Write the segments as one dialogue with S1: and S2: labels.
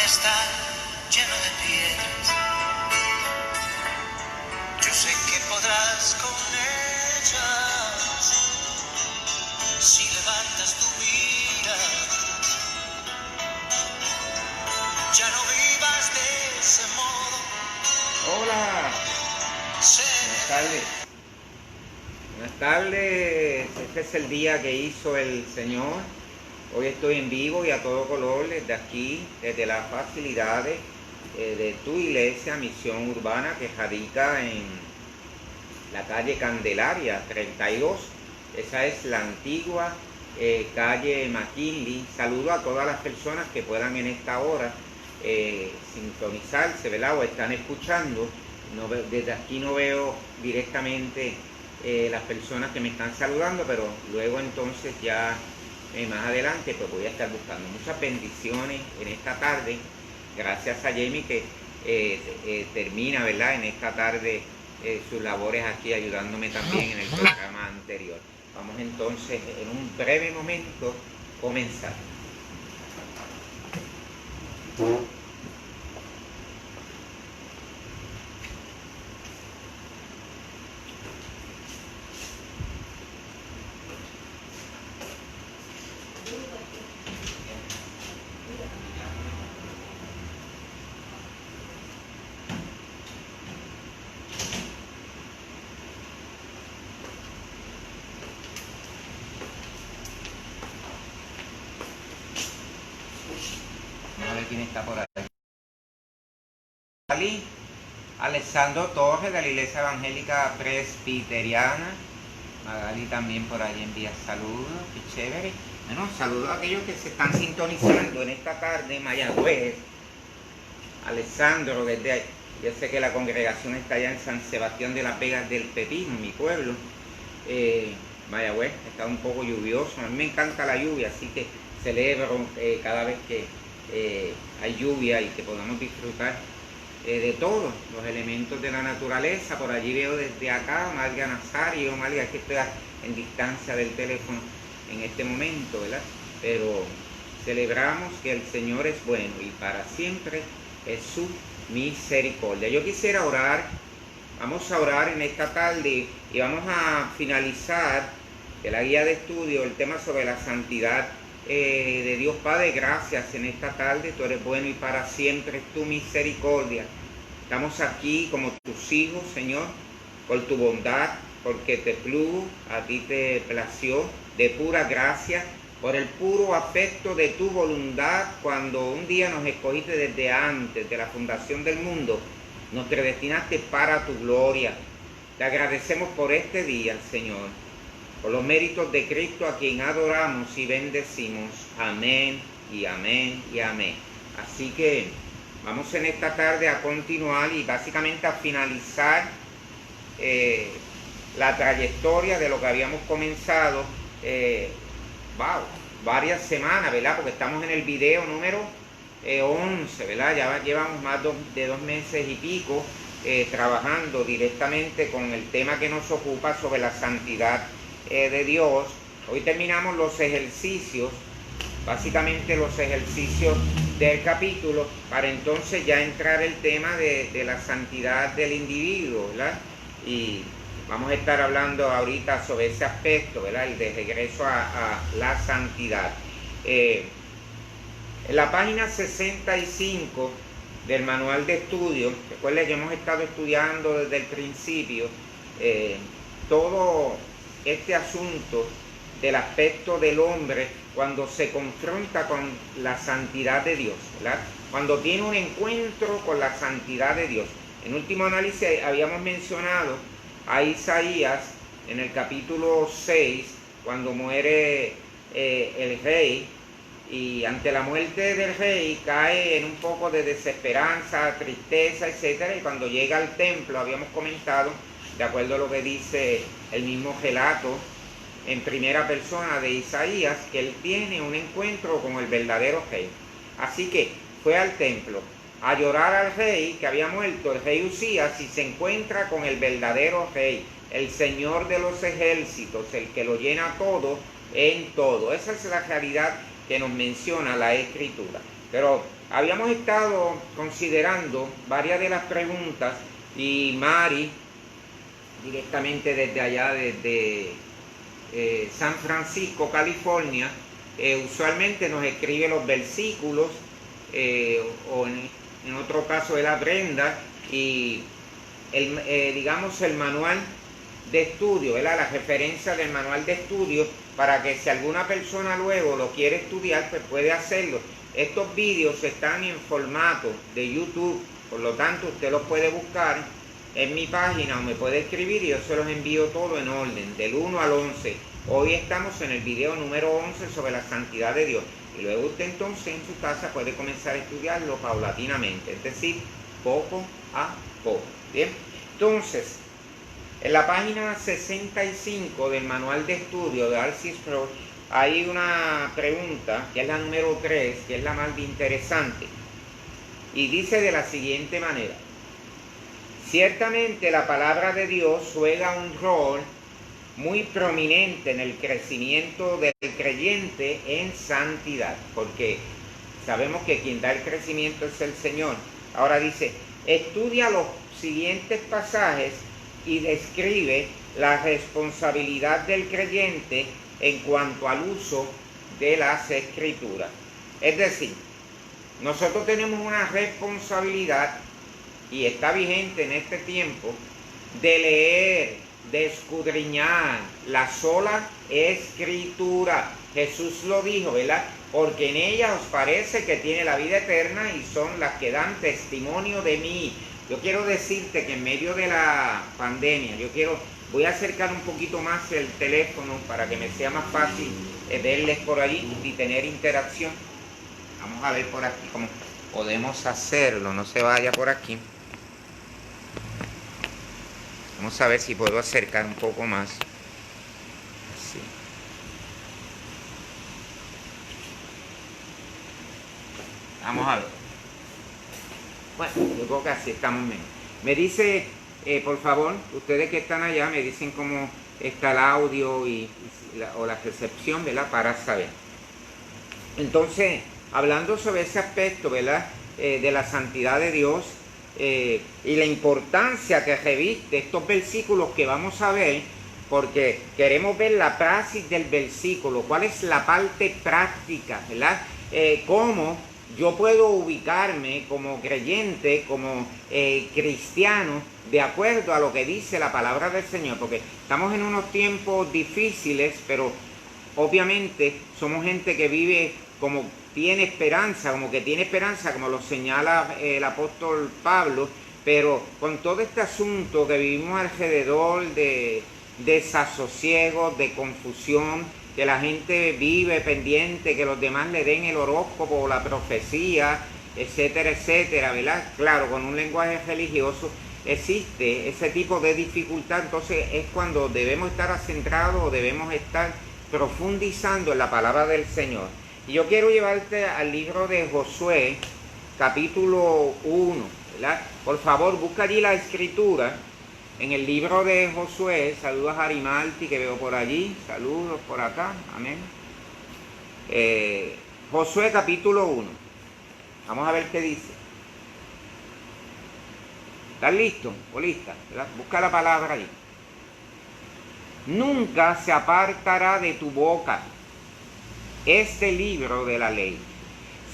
S1: estar lleno de piedras. Yo sé que podrás con ellas si levantas tu mirada. Ya no vivas de ese modo.
S2: Hola, buenas tardes. Buenas tardes, este es el día que hizo el Señor. Hoy estoy en vivo y a todo color desde aquí, desde las facilidades de tu iglesia, Misión Urbana, que radica en la calle Candelaria 32. Esa es la antigua calle McKinley. Saludo a todas las personas que puedan en esta hora sintonizarse, ¿verdad? O están escuchando. Desde aquí no veo directamente las personas que me están saludando, pero luego entonces ya más adelante pues voy a estar buscando. Muchas bendiciones en esta tarde. Gracias a Jamie que termina, ¿verdad?, en esta tarde sus labores aquí ayudándome también en el programa anterior. Vamos entonces en un breve momento comenzar. Vamos a ver quién está por ahí. Alessandro Torres, de la Iglesia Evangélica Presbiteriana. Magali también por ahí envía saludos, qué chévere. Bueno, saludos a aquellos que se están sintonizando en esta tarde, Mayagüez. Alessandro, desde ahí. Yo sé que la congregación está allá en San Sebastián de las Vegas del Pepino, en mi pueblo. Mayagüez está un poco lluvioso. A mí me encanta la lluvia, así que celebro cada vez que hay lluvia y que podamos disfrutar de todos los elementos de la naturaleza. Por allí veo desde acá Marga Nazario. Marga, que estoy en distancia del teléfono en este momento, ¿verdad? Pero celebramos que el Señor es bueno y para siempre es su misericordia. Yo quisiera orar. Vamos a orar en esta tarde y vamos a finalizar de la guía de estudio el tema sobre la santidad de Dios. Padre, gracias en esta tarde. Tú eres bueno y para siempre es tu misericordia. Estamos aquí como tus hijos, Señor, por tu bondad, porque te plugo, a ti te plació, de pura gracia, por el puro afecto de tu voluntad, cuando un día nos escogiste desde antes de la fundación del mundo, nos predestinaste para tu gloria. Te agradecemos por este día, Señor, por los méritos de Cristo, a quien adoramos y bendecimos. Amén y amén y amén. Así que vamos en esta tarde a continuar y básicamente a finalizar la trayectoria de lo que habíamos comenzado varias semanas, ¿verdad? Porque estamos en el video número 11, ¿verdad? Ya llevamos más de 2 meses y pico trabajando directamente con el tema que nos ocupa sobre la santidad de Dios. Hoy terminamos los ejercicios, básicamente los ejercicios del capítulo, para entonces ya entrar el tema de la santidad del individuo, ¿verdad? Y vamos a estar hablando ahorita sobre ese aspecto, ¿verdad? El de regreso a la santidad. En la página 65 del manual de estudio, recuerden que hemos estado estudiando desde el principio todo este asunto del aspecto del hombre cuando se confronta con la santidad de Dios, ¿verdad? Cuando tiene un encuentro con la santidad de Dios. En último análisis habíamos mencionado a Isaías en el capítulo 6, cuando muere el rey, y ante la muerte del rey cae en un poco de desesperanza, tristeza, etcétera, y cuando llega al templo, habíamos comentado, de acuerdo a lo que dice el mismo relato en primera persona de Isaías, que él tiene un encuentro con el verdadero rey. Así que fue al templo a llorar al rey que había muerto, el rey Usías, y se encuentra con el verdadero rey, el Señor de los ejércitos, el que lo llena todo en todo. Esa es la realidad que nos menciona la Escritura. Pero habíamos estado considerando varias de las preguntas y Mari, directamente desde allá, desde San Francisco, California, usualmente nos escribe los versículos, o en otro caso era Brenda, y digamos el manual de estudio, ¿verdad? La referencia del manual de estudio, para que si alguna persona luego lo quiere estudiar, pues puede hacerlo. Estos vídeos están en formato de YouTube, por lo tanto usted los puede buscar en mi página o me puede escribir y yo se los envío todo en orden, del 1 al 11. Hoy estamos en el video número 11 sobre la santidad de Dios. Y luego usted entonces en su casa puede comenzar a estudiarlo paulatinamente, es decir, poco a poco. Bien, entonces, en la página 65 del manual de estudio de R.C. Sproul hay una pregunta, que es la número 3, que es la más interesante. Y dice de la siguiente manera: ciertamente la palabra de Dios juega un rol muy prominente en el crecimiento del creyente en santidad, porque sabemos que quien da el crecimiento es el Señor. Ahora dice, estudia los siguientes pasajes y describe la responsabilidad del creyente en cuanto al uso de las Escrituras. Es decir, nosotros tenemos una responsabilidad, y está vigente en este tiempo, de leer, de escudriñar la sola Escritura. Jesús lo dijo, ¿verdad? Porque en ella os parece que tiene la vida eterna y son las que dan testimonio de mí. Yo quiero decirte que en medio de la pandemia, voy a acercar un poquito más el teléfono para que me sea más fácil verles por allí y tener interacción. Vamos a ver por aquí cómo podemos hacerlo, no se vaya por aquí. Vamos a ver si puedo acercar un poco más. Así. Vamos a ver. Bueno, yo creo que así estamos menos. Me dice, por favor, ustedes que están allá, me dicen cómo está el audio o la recepción, ¿verdad? Para saber. Entonces, hablando sobre ese aspecto, ¿verdad? De la santidad de Dios, y la importancia que reviste estos versículos que vamos a ver, porque queremos ver la praxis del versículo, cuál es la parte práctica, ¿verdad? Cómo yo puedo ubicarme como creyente, como cristiano, de acuerdo a lo que dice la palabra del Señor, porque estamos en unos tiempos difíciles, pero obviamente somos gente que vive como tiene esperanza, como lo señala el apóstol Pablo, pero con todo este asunto que vivimos alrededor de desasosiego, de confusión, que la gente vive pendiente, que los demás le den el horóscopo, la profecía, etcétera, etcétera, ¿verdad? Claro, con un lenguaje religioso existe ese tipo de dificultad, entonces es cuando debemos estar centrados o debemos estar profundizando en la palabra del Señor. Y yo quiero llevarte al libro de Josué, capítulo 1, ¿verdad? Por favor, busca allí la escritura. En el libro de Josué, saludos a Arimalti que veo por allí, saludos por acá, amén. Josué capítulo 1, vamos a ver qué dice. ¿Estás listo o lista? ¿Verdad? Busca la palabra ahí. Nunca se apartará de tu boca este libro de la ley,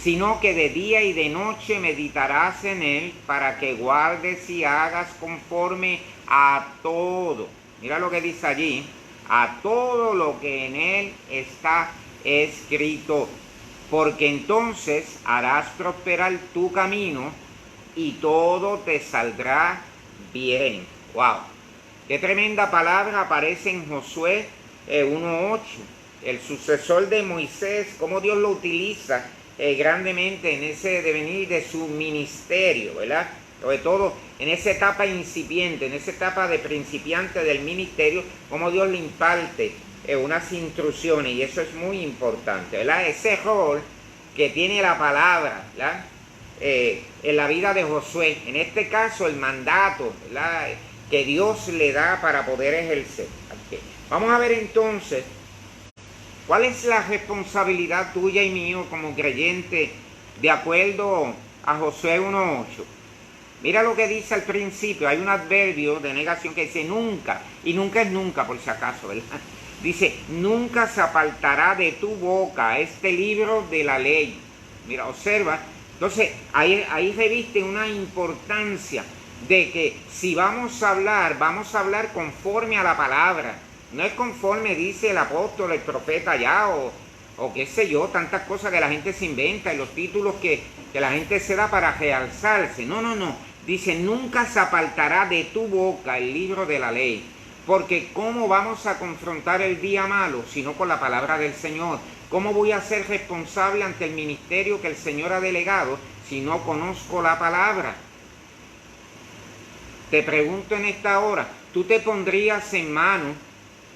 S2: sino que de día y de noche meditarás en él para que guardes y hagas conforme a todo. Mira lo que dice allí, a todo lo que en él está escrito, porque entonces harás prosperar tu camino y todo te saldrá bien. ¡Wow! Qué tremenda palabra aparece en Josué 1:8. El sucesor de Moisés, cómo Dios lo utiliza grandemente en ese devenir de su ministerio, ¿verdad? Sobre todo en esa etapa incipiente, en esa etapa de principiante del ministerio, cómo Dios le imparte unas instrucciones, y eso es muy importante, ¿verdad? Ese rol que tiene la palabra, ¿verdad? En la vida de Josué, en este caso el mandato, ¿verdad? Que Dios le da para poder ejercer. Okay. Vamos a ver entonces, ¿cuál es la responsabilidad tuya y mío como creyente de acuerdo a Josué 1:8. Mira lo que dice al principio, hay un adverbio de negación que dice nunca, y nunca es nunca por si acaso, ¿verdad? Dice, nunca se apartará de tu boca este libro de la ley. Mira, observa, entonces ahí reviste una importancia de que si vamos a hablar conforme a la palabra, no es conforme dice el apóstol, el profeta ya, o qué sé yo, tantas cosas que la gente se inventa y los títulos que la gente se da para realzarse. No. Dice, nunca se apartará de tu boca el libro de la ley. Porque ¿cómo vamos a confrontar el día malo sino con la palabra del Señor? ¿Cómo voy a ser responsable ante el ministerio que el Señor ha delegado si no conozco la palabra? Te pregunto en esta hora, ¿tú te pondrías en mano,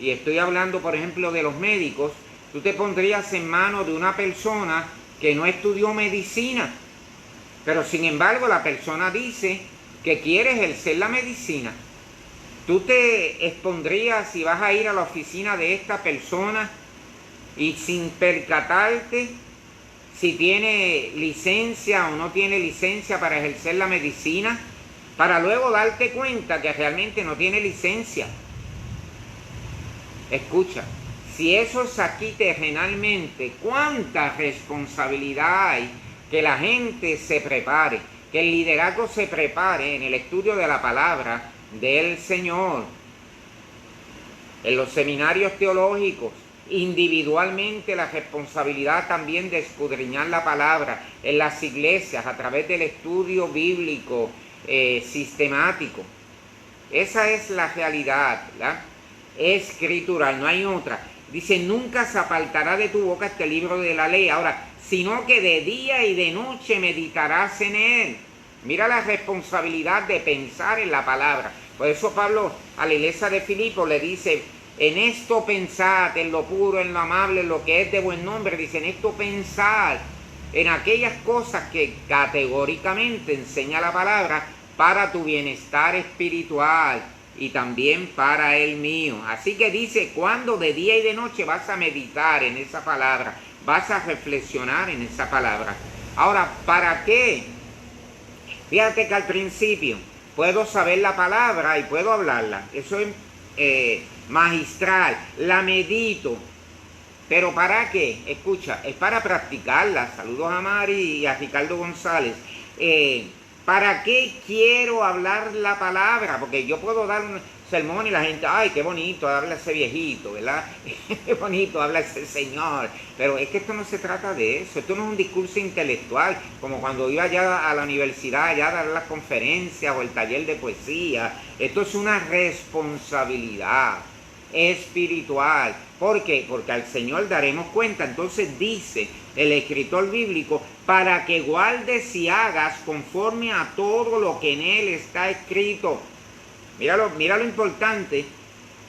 S2: y estoy hablando por ejemplo de los médicos, tú te pondrías en mano de una persona que no estudió medicina, pero sin embargo la persona dice que quiere ejercer la medicina? ¿Tú te expondrías si vas a ir a la oficina de esta persona y sin percatarte si tiene licencia o no tiene licencia para ejercer la medicina, para luego darte cuenta que realmente no tiene licencia? Escucha, si eso es aquí terrenalmente, ¿cuánta responsabilidad hay que la gente se prepare, que el liderazgo se prepare en el estudio de la palabra del Señor, en los seminarios teológicos, individualmente la responsabilidad también de escudriñar la palabra, en las iglesias a través del estudio bíblico sistemático? Esa es la realidad, ¿verdad? Escritural, no hay otra. Dice, nunca se apartará de tu boca este libro de la ley, ahora, sino que de día y de noche meditarás en él. Mira la responsabilidad de pensar en la palabra. Por eso Pablo a la iglesia de Filipo le dice, en esto pensad, en lo puro, en lo amable, en lo que es de buen nombre. Dice, en esto pensad, en aquellas cosas que categóricamente enseña la palabra para tu bienestar espiritual y también para el mío. Así que dice, cuando de día y de noche vas a meditar en esa palabra, vas a reflexionar en esa palabra. Ahora, ¿para qué? Fíjate que al principio puedo saber la palabra y puedo hablarla. Eso es magistral. La medito. ¿Pero para qué? Escucha, es para practicarla. Saludos a Mari y a Ricardo González. ¿Para qué quiero hablar la palabra? Porque yo puedo dar un sermón y la gente, ay, qué bonito habla ese viejito, ¿verdad? Qué bonito habla ese señor. Pero es que esto no se trata de eso. Esto no es un discurso intelectual, como cuando iba allá a la universidad, allá a dar las conferencias o el taller de poesía. Esto es una responsabilidad espiritual. ¿Por qué? Porque al Señor daremos cuenta. Entonces dice el escritor bíblico, para que guardes y hagas conforme a todo lo que en él está escrito. Mira lo importante.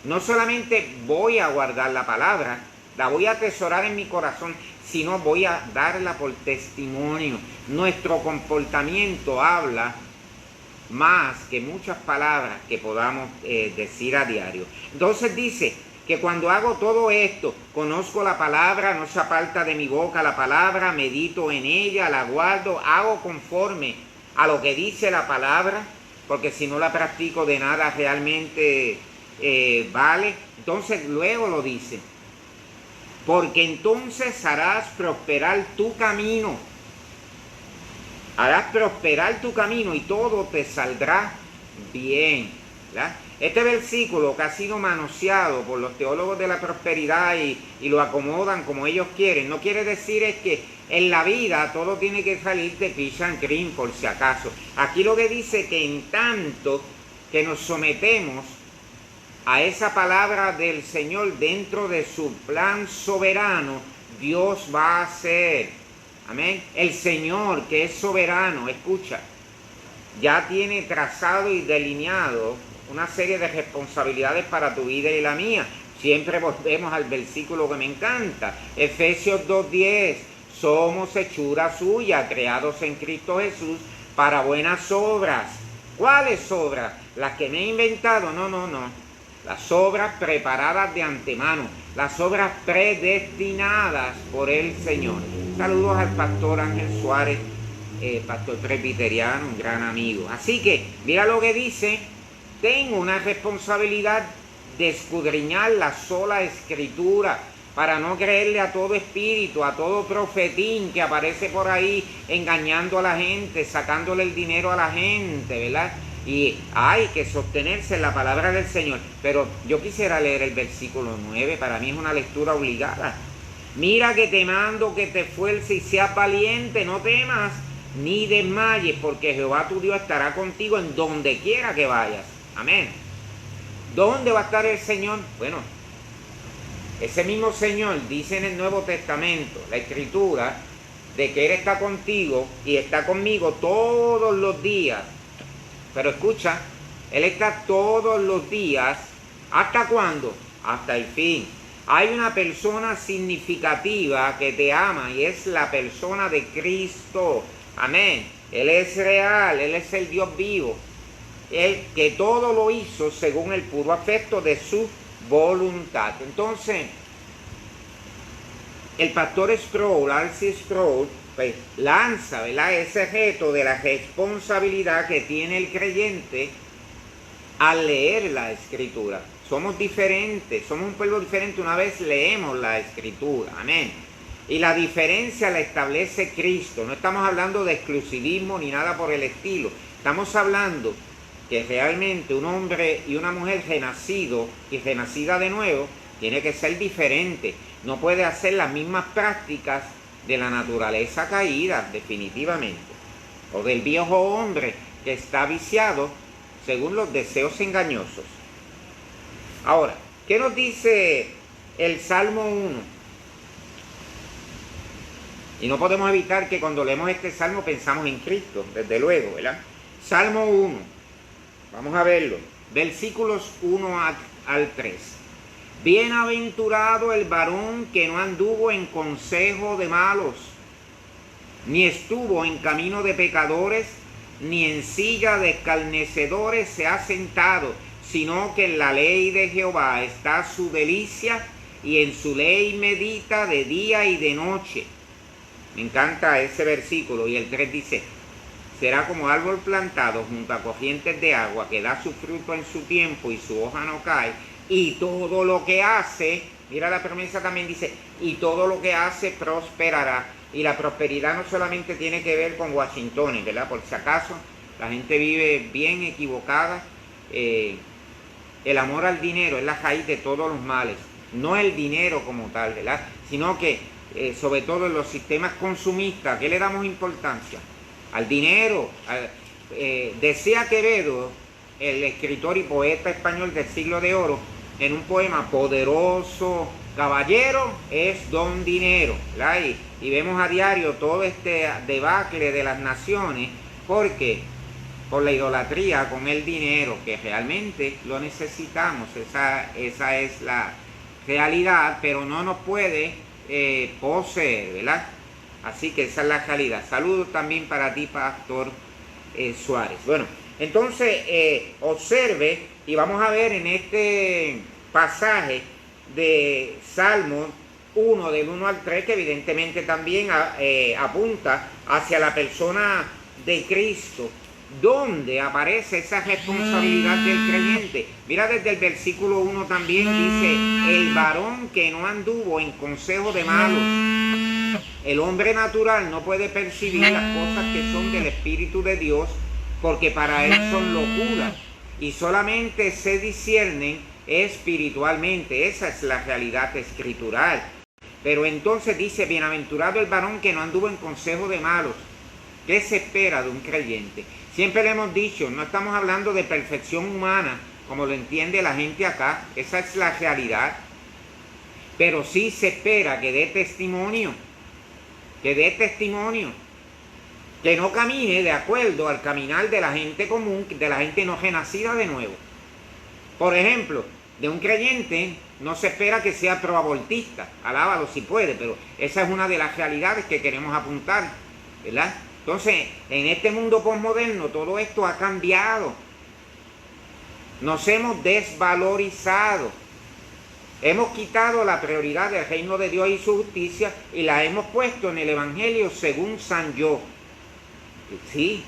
S2: No solamente voy a guardar la palabra, la voy a atesorar en mi corazón, sino voy a darla por testimonio. Nuestro comportamiento habla más que muchas palabras que podamos decir a diario. Entonces dice que cuando hago todo esto, conozco la palabra, no se aparta de mi boca la palabra, medito en ella, la guardo, hago conforme a lo que dice la palabra, porque si no la practico de nada realmente vale. Entonces luego lo dice, porque entonces harás prosperar tu camino. Harás prosperar tu camino y todo te saldrá bien, ¿verdad? Este versículo que ha sido manoseado por los teólogos de la prosperidad y lo acomodan como ellos quieren, no quiere decir es que en la vida todo tiene que salir de peach and cream por si acaso. Aquí lo que dice que en tanto que nos sometemos a esa palabra del Señor dentro de su plan soberano, Dios va a hacer. Amén. El Señor, que es soberano, escucha, ya tiene trazado y delineado una serie de responsabilidades para tu vida y la mía. Siempre volvemos al versículo que me encanta, Efesios 2:10, somos hechura suya, creados en Cristo Jesús para buenas obras. ¿Cuáles obras? Las que me he inventado, no. Las obras preparadas de antemano, las obras predestinadas por el Señor. Saludos al pastor Ángel Suárez, pastor presbiteriano, un gran amigo. Así que, mira lo que dice, tengo una responsabilidad de escudriñar la sola escritura, para no creerle a todo espíritu, a todo profetín que aparece por ahí engañando a la gente, sacándole el dinero a la gente, ¿verdad? Y hay que sostenerse en la palabra del Señor. Pero yo quisiera leer el versículo 9, para mí es una lectura obligada. Mira que te mando que te esfuerces y seas valiente, no temas ni desmayes, porque Jehová tu Dios estará contigo en donde quiera que vayas. Amén. ¿Dónde va a estar el Señor? Bueno, ese mismo Señor dice en el Nuevo Testamento, la Escritura, de que Él está contigo y está conmigo todos los días. Pero escucha, Él está todos los días. ¿Hasta cuándo? Hasta el fin. Hay una persona significativa que te ama y es la persona de Cristo. Amén. Él es real, Él es el Dios vivo. Él que todo lo hizo según el puro afecto de su voluntad. Entonces, el pastor Sproul, R.C. Sproul, pues, lanza, ¿verdad?, ese reto de la responsabilidad que tiene el creyente al leer la Escritura. Somos diferentes, somos un pueblo diferente una vez leemos la Escritura. Amén. Y la diferencia la establece Cristo. No estamos hablando de exclusivismo ni nada por el estilo. Estamos hablando que realmente un hombre y una mujer renacido y renacida de nuevo tiene que ser diferente. No puede hacer las mismas prácticas de la naturaleza caída, definitivamente. O del viejo hombre que está viciado según los deseos engañosos. Ahora, ¿qué nos dice el Salmo 1? Y no podemos evitar que cuando leemos este Salmo pensamos en Cristo, desde luego, ¿verdad? Salmo 1. Vamos a verlo. Versículos 1 al 3. Bienaventurado el varón que no anduvo en consejo de malos, ni estuvo en camino de pecadores, ni en silla de escarnecedores se ha sentado, sino que en la ley de Jehová está su delicia, y en su ley medita de día y de noche. Me encanta ese versículo. Y el 3 dice: será como árbol plantado junto a corrientes de agua, que da su fruto en su tiempo y su hoja no cae, y todo lo que hace, mira la promesa también dice, y todo lo que hace prosperará. Y la prosperidad no solamente tiene que ver con Washington, ¿verdad? Por si acaso la gente vive bien equivocada. El amor al dinero es la raíz de todos los males, no el dinero como tal, ¿verdad? Sino que sobre todo en los sistemas consumistas, ¿qué le damos importancia? Al dinero. Decía Quevedo, el escritor y poeta español del siglo de oro, en un poema: poderoso caballero es don dinero, ¿verdad? Y vemos a diario todo este debacle de las naciones, porque por la idolatría con el dinero, que realmente lo necesitamos. Esa es la realidad, pero no nos puede poseer, ¿verdad? Así que esa es la realidad. Saludos también para ti, pastor Suárez. Bueno, entonces observe, y vamos a ver en este pasaje de Salmos 1, del 1 al 3, que evidentemente también apunta hacia la persona de Cristo, donde aparece esa responsabilidad del creyente. Mira, desde el versículo 1 también dice: el varón que no anduvo en consejo de malos. El hombre natural no puede percibir las cosas que son del Espíritu de Dios, porque para él son locuras, y solamente se disciernen espiritualmente. Esa es la realidad escritural. Pero entonces dice: bienaventurado el varón que no anduvo en consejo de malos. ¿Qué se espera de un creyente? Siempre le hemos dicho, no estamos hablando de perfección humana, como lo entiende la gente acá. Esa es la realidad. Pero sí se espera que dé testimonio, que no camine de acuerdo al caminar de la gente común, de la gente no renacida de nuevo. Por ejemplo, de un creyente no se espera que sea proabortista, alábalo si puede, pero esa es una de las realidades que queremos apuntar, ¿verdad? Entonces, en este mundo posmoderno todo esto ha cambiado. Nos hemos desvalorizado. Hemos quitado la prioridad del reino de Dios y su justicia y la hemos puesto en el Evangelio según San Yo. Sí,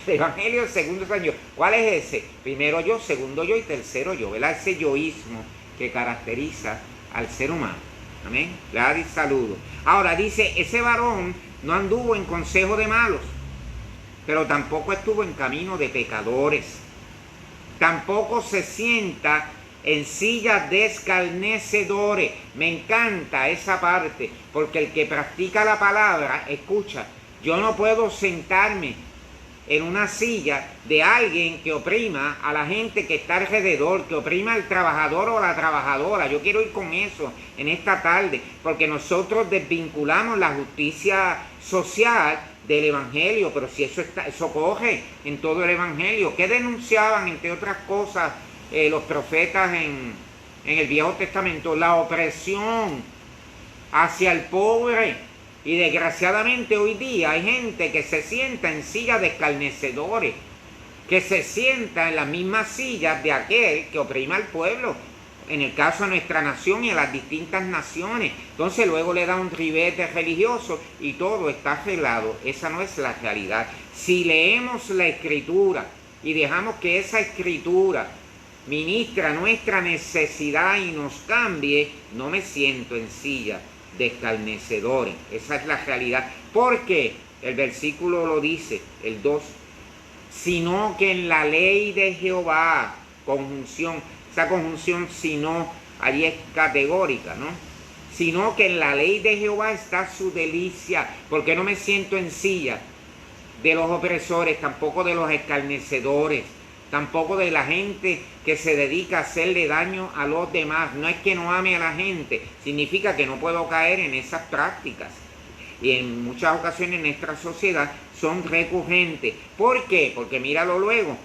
S2: el Evangelio según San Yo. ¿Cuál es ese? Primero yo, segundo yo y tercero yo, ¿verdad? Ese yoísmo que caracteriza al ser humano. Amén. Le da saludo. Ahora dice, ese varón no anduvo en consejo de malos, pero tampoco estuvo en camino de pecadores. Tampoco se sienta en sillas de escarnecedores. Me encanta esa parte, porque el que practica la palabra, escucha, yo no puedo sentarme en una silla de alguien que oprima a la gente que está alrededor, que oprima al trabajador o la trabajadora. Yo quiero ir con eso en esta tarde, porque nosotros desvinculamos la justicia social del Evangelio, pero si eso coge en todo el Evangelio. ¿Qué denunciaban, entre otras cosas, los profetas en el Viejo Testamento? La opresión hacia el pobre. Y desgraciadamente hoy día hay gente que se sienta en sillas de escarnecedores, que se sienta en las mismas sillas de aquel que oprima al pueblo, en el caso de nuestra nación y en las distintas naciones. Entonces luego le da un ribete religioso y todo está arreglado. Esa no es la realidad. Si leemos la Escritura y dejamos que esa Escritura ministra nuestra necesidad y nos cambie, no me siento en silla de escarnecedores. Esa es la realidad. Porque el versículo lo dice, el 2, sino que en la ley de Jehová, conjunción, esa conjunción sino, allí es categórica, ¿no? Sino que en la ley de Jehová está su delicia. Porque no me siento en silla de los opresores, tampoco de los escarnecedores, tampoco de la gente que se dedica a hacerle daño a los demás. No es que no ame a la gente, significa que no puedo caer en esas prácticas. Y en muchas ocasiones en nuestra sociedad son recurrentes. ¿Por qué? Porque míralo luego.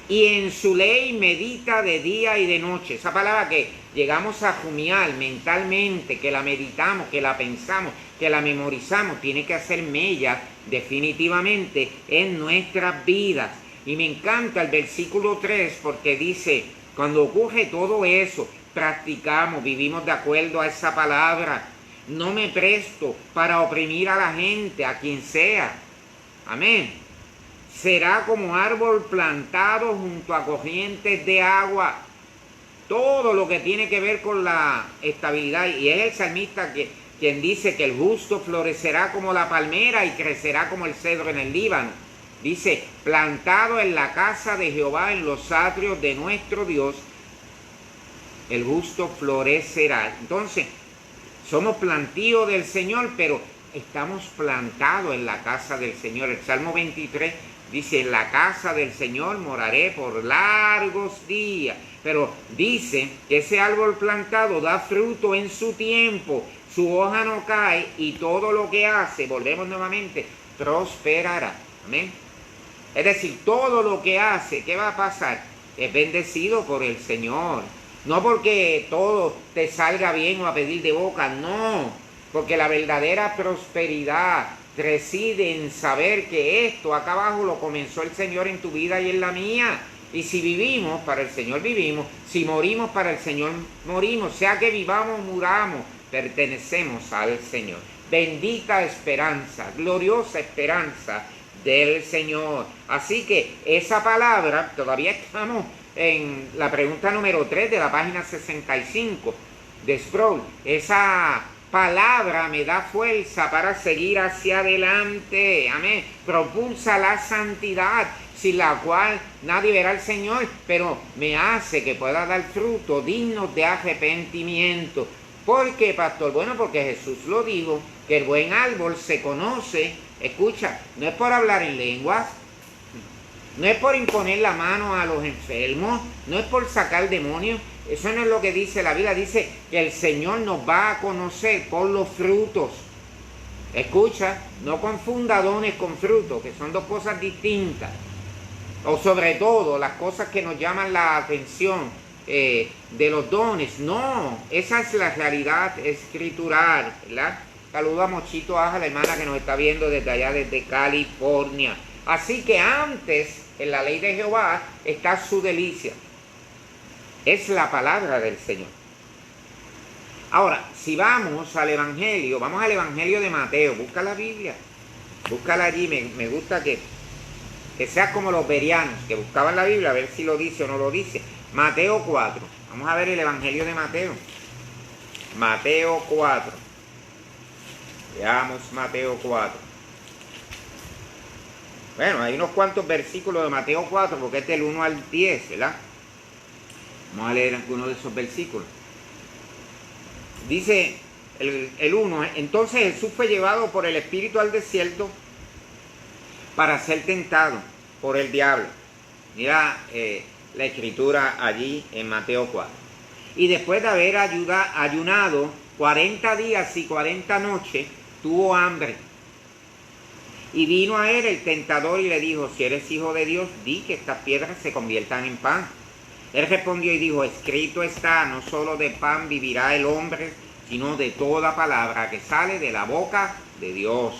S2: Y en su ley medita de día y de noche. Esa palabra que llegamos a rumiar mentalmente, que la meditamos, que la pensamos, que la memorizamos, tiene que hacer mella definitivamente en nuestras vidas. Y me encanta el versículo 3 porque dice, cuando ocurre todo eso, practicamos, vivimos de acuerdo a esa palabra. No me presto para oprimir a la gente, a quien sea. Amén. Será como árbol plantado junto a corrientes de agua. Todo lo que tiene que ver con la estabilidad. Y es el salmista quien dice que el justo florecerá como la palmera y crecerá como el cedro en el Líbano. Dice, plantado en la casa de Jehová, en los atrios de nuestro Dios, el justo florecerá. Entonces, somos plantíos del Señor, pero estamos plantados en la casa del Señor. El Salmo 23 dice, en la casa del Señor moraré por largos días. Pero dice que ese árbol plantado da fruto en su tiempo, su hoja no cae y todo lo que hace, volvemos nuevamente, prosperará. Amén. Es decir, todo lo que hace, ¿qué va a pasar? Es bendecido por el Señor. No porque todo te salga bien o a pedir de boca, no. Porque la verdadera prosperidad reside en saber que esto acá abajo lo comenzó el Señor en tu vida y en la mía. Y si vivimos, para el Señor vivimos. Si morimos, para el Señor morimos. Sea que vivamos o muramos, pertenecemos al Señor. Bendita esperanza, gloriosa esperanza del Señor. Así que esa palabra, todavía estamos en la pregunta número 3 de la página 65 de Sproul. Esa palabra me da fuerza para seguir hacia adelante. Amén. Propulsa la santidad, sin la cual nadie verá al Señor, pero me hace que pueda dar fruto digno de arrepentimiento. ¿Por qué, pastor? Bueno, porque Jesús lo dijo, que el buen árbol se conoce. Escucha, no es por hablar en lenguas, no es por imponer la mano a los enfermos, no es por sacar demonios. Eso no es lo que dice la Biblia. Dice que el Señor nos va a conocer por los frutos. Escucha, no confunda dones con frutos, que son dos cosas distintas. O sobre todo, las cosas que nos llaman la atención de los dones. No, esa es la realidad escritural, ¿verdad? Saludo a Mochito Aja, la hermana que nos está viendo desde allá, desde California. Así que antes, en la ley de Jehová, está su delicia. Es la palabra del Señor. Ahora, si vamos al Evangelio de Mateo, busca la Biblia, búscala allí. Me gusta que seas como los bereanos, que buscaban la Biblia a ver si lo dice o no lo dice. Mateo 4, vamos a ver el Evangelio de Mateo. Mateo 4, veamos Mateo 4. Bueno, hay unos cuantos versículos de Mateo 4, porque es del 1 al 10, ¿verdad? Vamos a leer algunos de esos versículos. Dice el 1, entonces Jesús fue llevado por el Espíritu al desierto para ser tentado por el diablo. Mira la escritura allí en Mateo 4. Y después de haber ayunado 40 días y 40 noches, tuvo hambre. Y vino a él el tentador y le dijo, si eres hijo de Dios, di que estas piedras se conviertan en pan. Él respondió y dijo, escrito está, no solo de pan vivirá el hombre, sino de toda palabra que sale de la boca de Dios.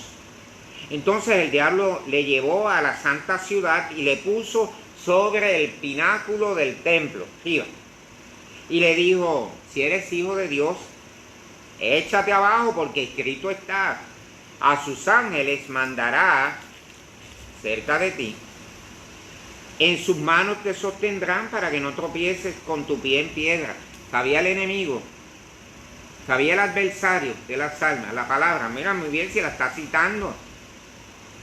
S2: Entonces el diablo le llevó a la santa ciudad y le puso sobre el pináculo del templo, arriba. Y le dijo, si eres hijo de Dios, échate abajo porque escrito está, a sus ángeles mandará cerca de ti. En sus manos te sostendrán para que no tropieces con tu pie en piedra. Sabía el enemigo, sabía el adversario de las almas, la palabra. Mira muy bien si la está citando.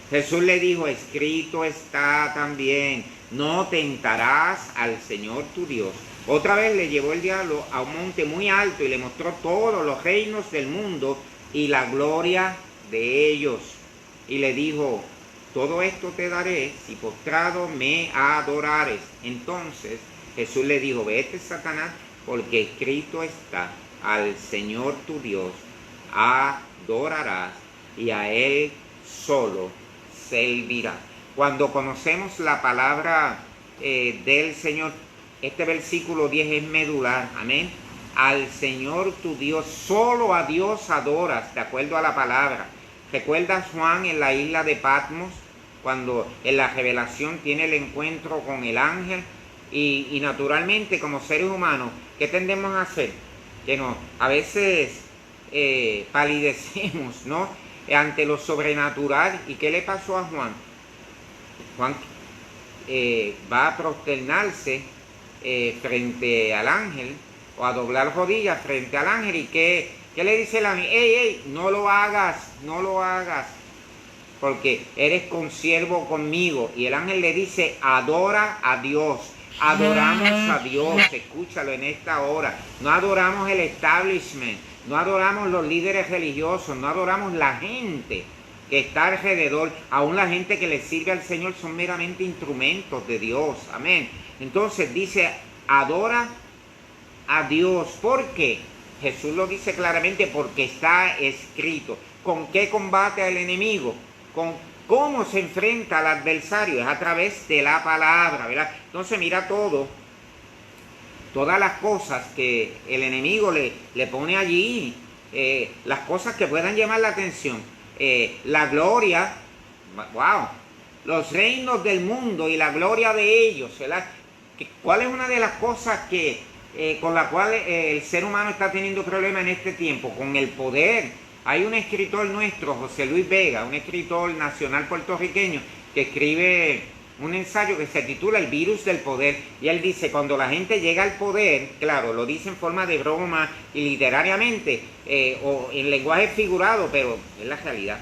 S2: Jesús le dijo, escrito está también, no tentarás al Señor tu Dios. Otra vez le llevó el diablo a un monte muy alto y le mostró todos los reinos del mundo y la gloria de ellos. Y le dijo, todo esto te daré si postrado me adorares. Entonces Jesús le dijo, vete Satanás, porque escrito está, al Señor tu Dios adorarás y a Él solo servirás. Cuando conocemos la palabra del Señor, este versículo 10 es medular, amén. Al Señor tu Dios, solo a Dios adoras, de acuerdo a la palabra. ¿Recuerdas Juan en la isla de Patmos? Cuando en la revelación tiene el encuentro con el ángel y naturalmente como seres humanos, ¿qué tendemos a hacer? Que a veces palidecemos, ¿no? Ante lo sobrenatural. ¿Y qué le pasó a Juan? Juan va a prosternarse frente al ángel o a doblar rodillas frente al ángel. ¿Y qué le dice el ángel? ¡Ey, no lo hagas, no lo hagas! Porque eres consiervo conmigo. Y el ángel le dice, adora a Dios. Adoramos a Dios, escúchalo en esta hora. No adoramos el establishment, no adoramos los líderes religiosos, no adoramos la gente que está alrededor. Aún la gente que le sirve al Señor son meramente instrumentos de Dios, amén. Entonces dice, adora a Dios. ¿Por qué? Jesús lo dice claramente, porque está escrito. ¿Con qué combate al enemigo? Con cómo se enfrenta al adversario, es a través de la palabra, ¿verdad? Entonces mira todas las cosas que el enemigo le pone allí, las cosas que puedan llamar la atención, la gloria, wow, los reinos del mundo y la gloria de ellos, ¿verdad? ¿Cuál es una de las cosas con la cual el ser humano está teniendo problemas en este tiempo? Con el poder. Hay un escritor nuestro, José Luis Vega, un escritor nacional puertorriqueño, que escribe un ensayo que se titula El virus del poder. Y él dice, cuando la gente llega al poder, claro, lo dice en forma de broma y literariamente, o en lenguaje figurado, pero es la realidad.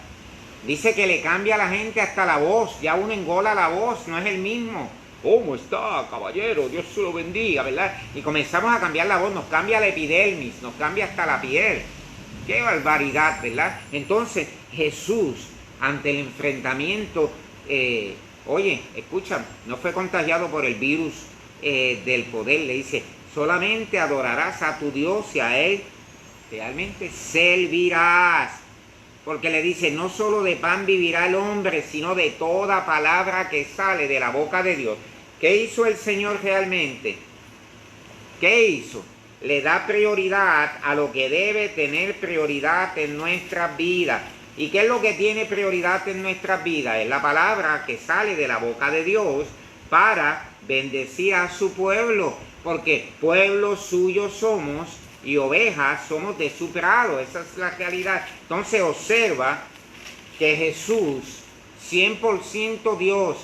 S2: Dice que le cambia a la gente hasta la voz, ya uno engola la voz, no es el mismo. ¿Cómo está, caballero? Dios se lo bendiga, ¿verdad? Y comenzamos a cambiar la voz, nos cambia la epidermis, nos cambia hasta la piel. ¡Qué barbaridad!, ¿verdad? Entonces, Jesús, ante el enfrentamiento, oye, escucha, no fue contagiado por el virus del poder. Le dice, solamente adorarás a tu Dios y a Él realmente servirás. Porque le dice, no solo de pan vivirá el hombre, sino de toda palabra que sale de la boca de Dios. ¿Qué hizo el Señor realmente? ¿Qué hizo? Le da prioridad a lo que debe tener prioridad en nuestras vidas. ¿Y qué es lo que tiene prioridad en nuestras vidas? Es la palabra que sale de la boca de Dios, para bendecir a su pueblo, porque pueblo suyo somos y ovejas somos de su prado. Esa es la realidad. Entonces observa que Jesús, 100% Dios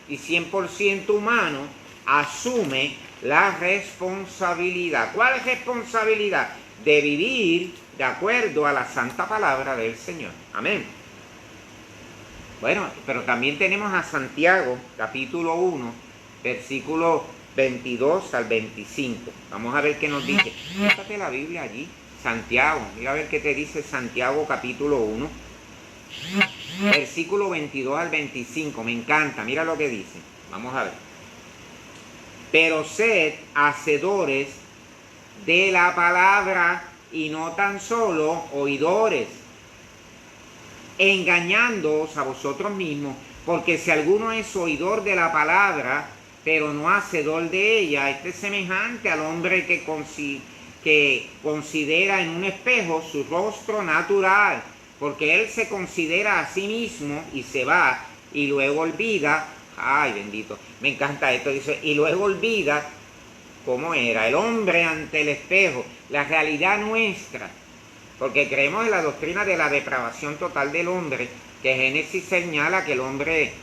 S2: y 100% humano, asume la responsabilidad. ¿Cuál responsabilidad? De vivir de acuerdo a la santa palabra del Señor. Amén. Bueno, pero también tenemos a Santiago, capítulo 1, versículo 22 al 25. Vamos a ver qué nos dice. Búscate la Biblia allí. Santiago, mira a ver qué te dice Santiago, capítulo 1, versículo 22 al 25. Me encanta, mira lo que dice. Vamos a ver. Pero sed hacedores de la palabra y no tan solo oidores, engañándoos a vosotros mismos, porque si alguno es oidor de la palabra, pero no hacedor de ella, este es semejante al hombre que considera en un espejo su rostro natural, porque él se considera a sí mismo y se va y luego olvida. Ay, bendito, me encanta esto, dice, y luego olvida cómo era el hombre ante el espejo, la realidad nuestra, porque creemos en la doctrina de la depravación total del hombre, que Génesis señala que el hombre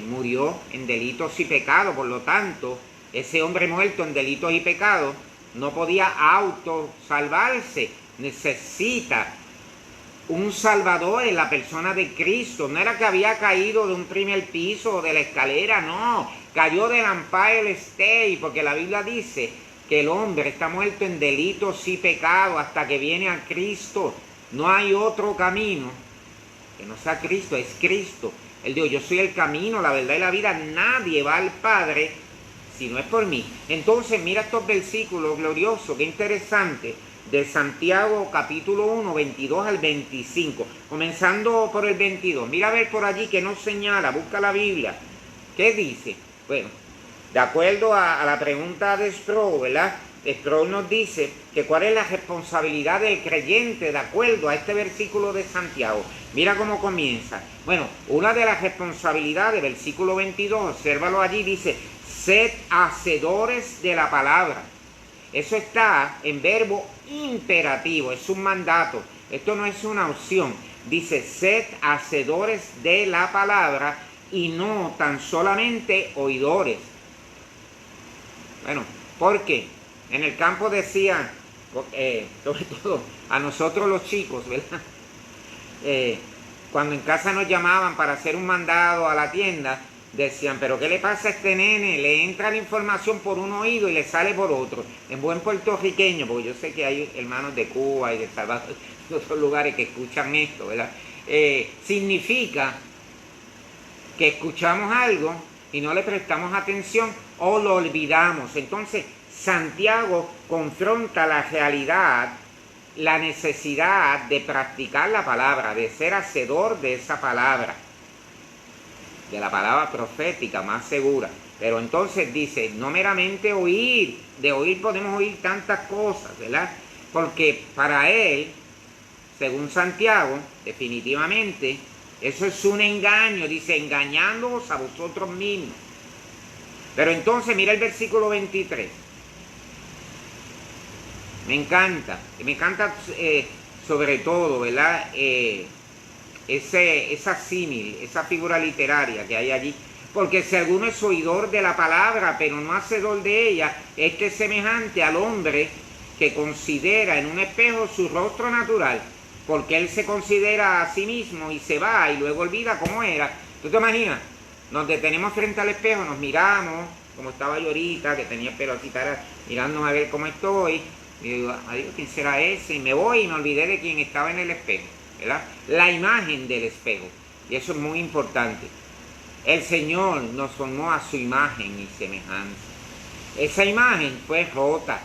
S2: murió en delitos y pecados. Por lo tanto, ese hombre muerto en delitos y pecados no podía autosalvarse, necesita un salvador en la persona de Cristo. No era que había caído de un primer piso o de la escalera, no, cayó del Empire State, porque la Biblia dice que el hombre está muerto en delitos y pecados hasta que viene a Cristo. No hay otro camino que no sea Cristo, es Cristo. Él dijo, yo soy el camino, la verdad y la vida, nadie va al Padre si no es por mí. Entonces mira estos versículos gloriosos, qué interesante, de Santiago capítulo 1, 22 al 25, comenzando por el 22. Mira a ver por allí que nos señala, busca la Biblia. ¿Qué dice? Bueno, de acuerdo a la pregunta de Sproul, ¿verdad? Sproul nos dice que cuál es la responsabilidad del creyente de acuerdo a este versículo de Santiago. Mira cómo comienza. Bueno, una de las responsabilidades, versículo 22, obsérvalo allí, dice, sed hacedores de la palabra. Eso está en verbo imperativo, es un mandato. Esto no es una opción. Dice, sed hacedores de la palabra y no tan solamente oidores. Bueno, ¿por qué? En el campo decían, sobre todo a nosotros los chicos, ¿verdad? Cuando en casa nos llamaban para hacer un mandado a la tienda, decían, pero ¿qué le pasa a este nene? Le entra la información por un oído y le sale por otro. En buen puertorriqueño, porque yo sé que hay hermanos de Cuba y de Salvador, de otros lugares que escuchan esto, ¿verdad? Significa que escuchamos algo y no le prestamos atención o lo olvidamos. Entonces, Santiago confronta la realidad, la necesidad de practicar la palabra, de ser hacedor de esa palabra, de la palabra profética más segura. Pero entonces dice, no meramente oír, de oír podemos oír tantas cosas, ¿verdad? Porque para él, según Santiago, definitivamente, eso es un engaño, dice, engañándoos a vosotros mismos. Pero entonces mira el versículo 23. Me encanta sobre todo, ¿verdad? Esa símil, esa figura literaria que hay allí. Porque si alguno es oidor de la palabra, pero no hacedor de ella, este es semejante al hombre que considera en un espejo su rostro natural, porque él se considera a sí mismo y se va y luego olvida cómo era. ¿Tú te imaginas? Nos detenemos frente al espejo, nos miramos, como estaba yo ahorita, que tenía el pelo así, mirándonos a ver cómo estoy. Y digo, adiós, ¿quién será ese? Y me voy y me olvidé de quién estaba en el espejo, ¿verdad? La imagen del espejo. Y eso es muy importante. El Señor nos formó a su imagen y semejanza. Esa imagen fue rota.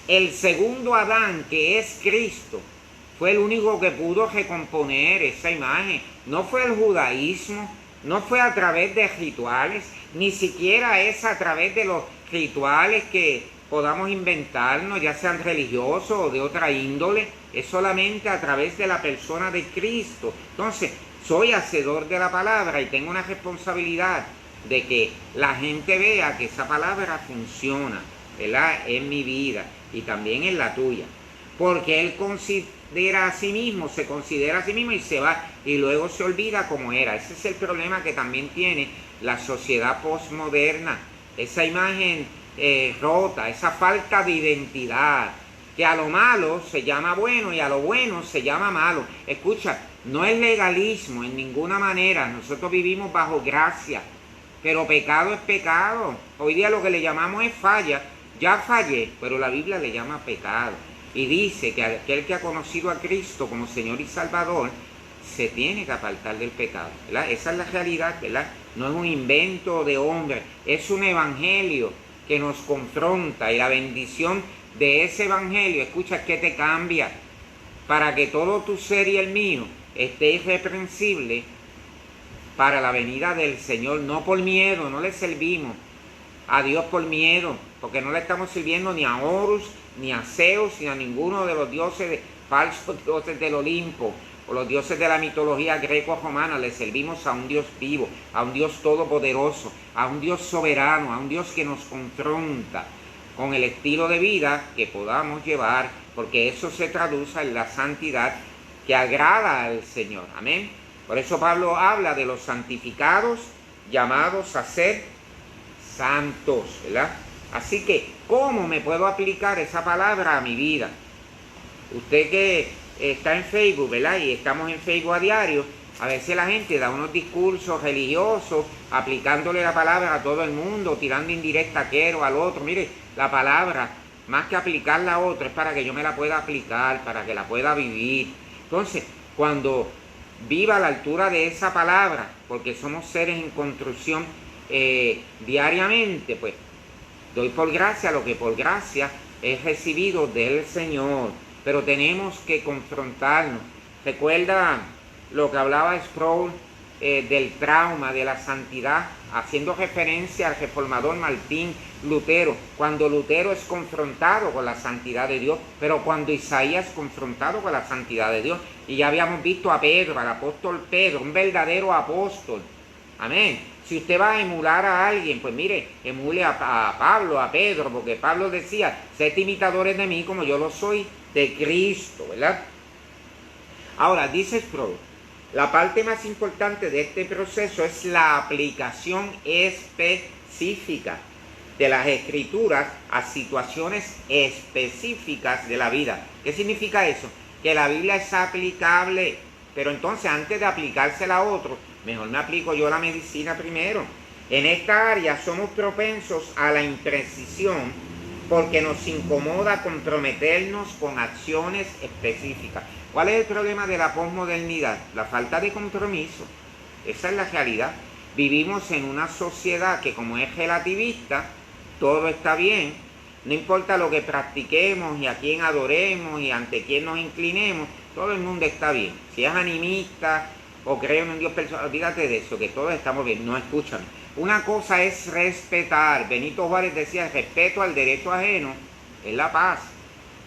S2: El segundo Adán, que es Cristo, fue el único que pudo recomponer esa imagen. No fue el judaísmo, no fue a través de rituales, ni siquiera es a través de los rituales que podamos inventarnos, ya sean religiosos o de otra índole. Es solamente a través de la persona de Cristo. Entonces, soy hacedor de la palabra y tengo una responsabilidad de que la gente vea que esa palabra funciona, ¿verdad? En mi vida y también en la tuya. Porque él considera a sí mismo, se considera a sí mismo y se va y luego se olvida cómo era. Ese es el problema que también tiene la sociedad postmoderna. Esa imagen rota, esa falta de identidad, que a lo malo se llama bueno y a lo bueno se llama malo. Escucha, no es legalismo en ninguna manera. Nosotros vivimos bajo gracia, pero pecado es pecado. Hoy día lo que le llamamos es falla. Ya fallé, pero la Biblia le llama pecado. Y dice que aquel que ha conocido a Cristo como Señor y Salvador se tiene que apartar del pecado, ¿verdad? Esa es la realidad, ¿verdad? No es un invento de hombre, es un evangelio que nos confronta, y la bendición de ese evangelio, escucha, es que te cambia para que todo tu ser y el mío esté irreprensible para la venida del Señor. No por miedo, no le servimos a Dios por miedo, porque no le estamos sirviendo ni a Horus, ni a Zeus, ni a ninguno de los dioses falsos dioses del Olimpo, o los dioses de la mitología greco-romana. Le servimos a un Dios vivo, a un Dios todopoderoso, a un Dios soberano, a un Dios que nos confronta con el estilo de vida que podamos llevar, porque eso se traduce en la santidad que agrada al Señor. Amén. Por eso Pablo habla de los santificados llamados a ser santos, ¿verdad? Así que, ¿cómo me puedo aplicar esa palabra a mi vida? Usted que está en Facebook, ¿verdad? Y estamos en Facebook a diario, a veces la gente da unos discursos religiosos aplicándole la palabra a todo el mundo, tirando indirecta a aquel al otro. Mire, la palabra, más que aplicarla a otro, es para que yo me la pueda aplicar, para que la pueda vivir. Entonces, cuando viva a la altura de esa palabra, porque somos seres en construcción diariamente, pues doy por gracia lo que por gracia he recibido del Señor. Pero tenemos que confrontarnos. Recuerda lo que hablaba Sproul del trauma, de la santidad, haciendo referencia al reformador Martín Lutero, cuando Lutero es confrontado con la santidad de Dios, pero cuando Isaías es confrontado con la santidad de Dios. Y ya habíamos visto a Pedro, al apóstol Pedro, un verdadero apóstol. Amén. Si usted va a emular a alguien, pues mire, emule a Pablo, a Pedro, porque Pablo decía, sed imitadores de mí como yo lo soy de Cristo, ¿verdad? Ahora, dice Sproul, la parte más importante de este proceso es la aplicación específica de las Escrituras a situaciones específicas de la vida. ¿Qué significa eso? Que la Biblia es aplicable, pero entonces antes de aplicársela a otro, mejor me aplico yo la medicina primero. En esta área somos propensos a la imprecisión porque nos incomoda comprometernos con acciones específicas. ¿Cuál es el problema de la posmodernidad? La falta de compromiso. Esa es la realidad. Vivimos en una sociedad que, como es relativista, todo está bien. No importa lo que practiquemos y a quién adoremos y ante quién nos inclinemos, todo el mundo está bien. Si es animista o cree en un Dios personal, olvídate de eso, que todos estamos bien. No, escúchame. Una cosa es respetar. Benito Juárez decía, el respeto al derecho ajeno es la paz.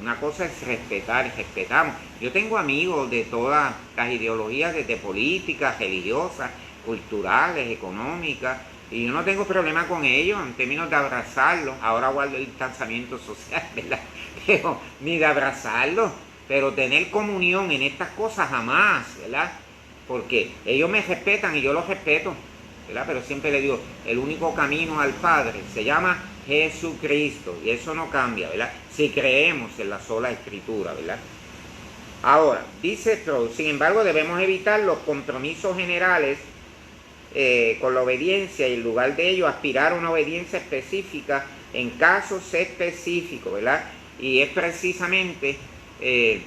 S2: Una cosa es respetar, respetamos. Yo tengo amigos de todas las ideologías, desde políticas, religiosas, culturales, económicas, y yo no tengo problema con ellos en términos de abrazarlos. Ahora guardo el distanciamiento social, ¿verdad? Pero, ni de abrazarlos, pero tener comunión en estas cosas jamás, ¿verdad? Porque ellos me respetan y yo los respeto, ¿verdad? Pero siempre le digo, el único camino al Padre se llama Jesucristo, y eso no cambia, ¿verdad? Si creemos en la sola Escritura, ¿verdad? Ahora, dice Sproul, sin embargo, debemos evitar los compromisos generales con la obediencia y en lugar de ello aspirar a una obediencia específica en casos específicos, ¿verdad? Y es precisamente el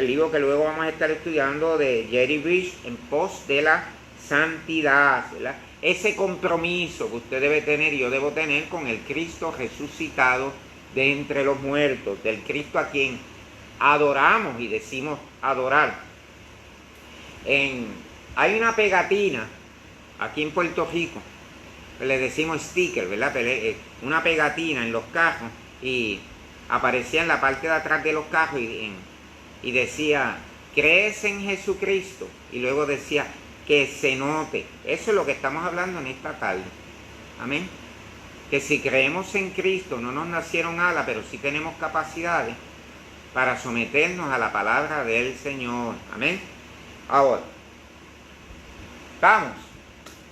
S2: libro que luego vamos a estar estudiando de Jerry Bridge, En pos de la santidad, ¿verdad? Ese compromiso que usted debe tener y yo debo tener con el Cristo resucitado de entre los muertos, del Cristo a quien adoramos y decimos adorar. Hay una pegatina aquí en Puerto Rico, le decimos sticker, ¿verdad? Una pegatina en los carros y aparecía en la parte de atrás de los carros y decía, ¿crees en Jesucristo? Y luego decía, que se note. Eso es lo que estamos hablando en esta tarde. Amén. Que si creemos en Cristo no nos nacieron alas, pero sí tenemos capacidades para someternos a la palabra del Señor. Amén. Ahora, vamos.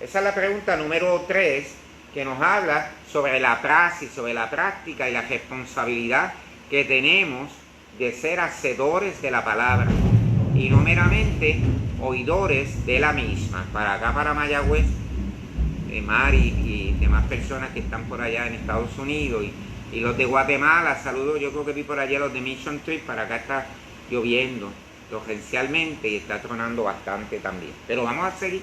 S2: Esa es la pregunta número 3, que nos habla sobre la praxis, sobre la práctica y la responsabilidad que tenemos de ser hacedores de la palabra y no meramente oidores de la misma. Para acá, para Mayagüez, Mari y demás personas que están por allá en Estados Unidos y los de Guatemala, saludos. Yo creo que vi por allá los de Mission Trip. Para acá está lloviendo torrencialmente y está tronando bastante también, pero vamos a seguir.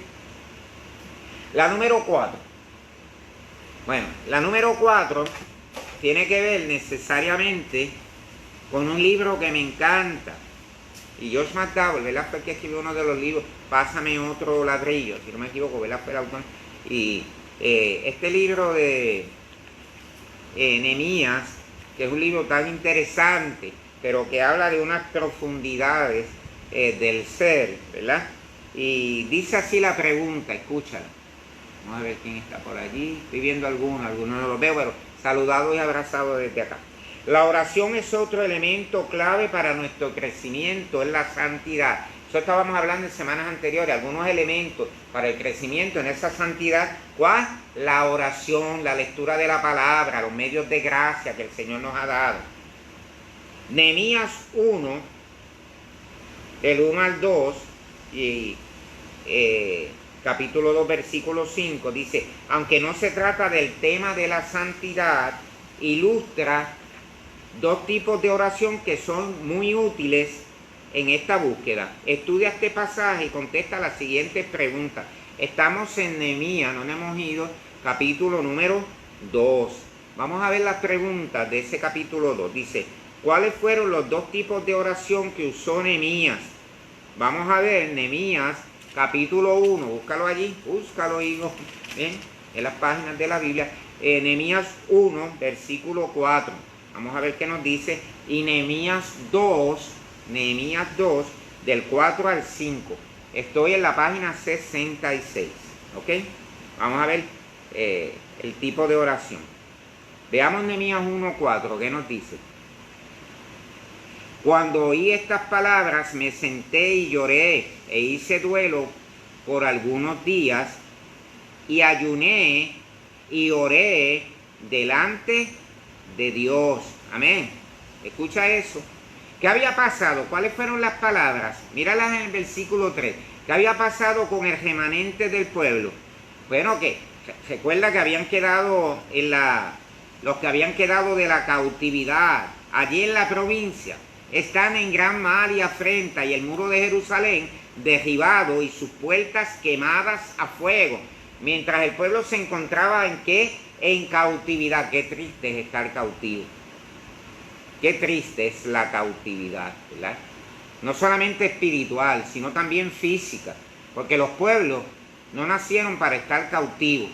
S2: La número 4. Bueno, la número 4 tiene que ver necesariamente con un libro que me encanta. Y Josh McDowell, ¿verdad? Fue el que escribió uno de los libros, Pásame otro ladrillo, si no me equivoco, ¿verdad? Fue el autor. Y este libro de Nehemías, que es un libro tan interesante, pero que habla de unas profundidades del ser, ¿verdad? Y dice así la pregunta, escúchala. Vamos a ver quién está por allí. Estoy viendo algunos no los veo, pero saludados y abrazados desde acá. La oración es otro elemento clave para nuestro crecimiento, es la santidad. Eso estábamos hablando en semanas anteriores, algunos elementos para el crecimiento en esa santidad. ¿Cuál? La oración, la lectura de la palabra, los medios de gracia que el Señor nos ha dado. Nehemías 1, del 1 al 2, y capítulo 2, versículo 5, dice, aunque no se trata del tema de la santidad, ilustra dos tipos de oración que son muy útiles en esta búsqueda. Estudia este pasaje y contesta las siguientes preguntas. Estamos en Nehemías, no nos hemos ido, capítulo número 2. Vamos a ver las preguntas de ese capítulo 2. Dice, ¿cuáles fueron los dos tipos de oración que usó Nehemías? Vamos a ver Nehemías, capítulo 1. Búscalo allí, búscalo, hijo. ¿Ven? En las páginas de la Biblia. Nehemías 1, versículo 4. Vamos a ver qué nos dice. Y Nehemías 2, del 4 al 5. Estoy en la página 66. ¿Ok? Vamos a ver el tipo de oración. Veamos Nehemías 1, 4. ¿Qué nos dice? Cuando oí estas palabras me senté y lloré e hice duelo por algunos días y ayuné y oré delante de Dios. Amén. Escucha eso. ¿Qué había pasado? ¿Cuáles fueron las palabras? Míralas en el versículo 3. ¿Qué había pasado con el remanente del pueblo? Bueno, que recuerda que habían quedado los que habían quedado de la cautividad allí en la provincia. Están en gran mal y afrenta, y el muro de Jerusalén derribado y sus puertas quemadas a fuego, mientras el pueblo se encontraba ¿en qué? En cautividad. Qué triste es estar cautivo. Qué triste es la cautividad, ¿verdad? No solamente espiritual, sino también física, porque los pueblos no nacieron para estar cautivos,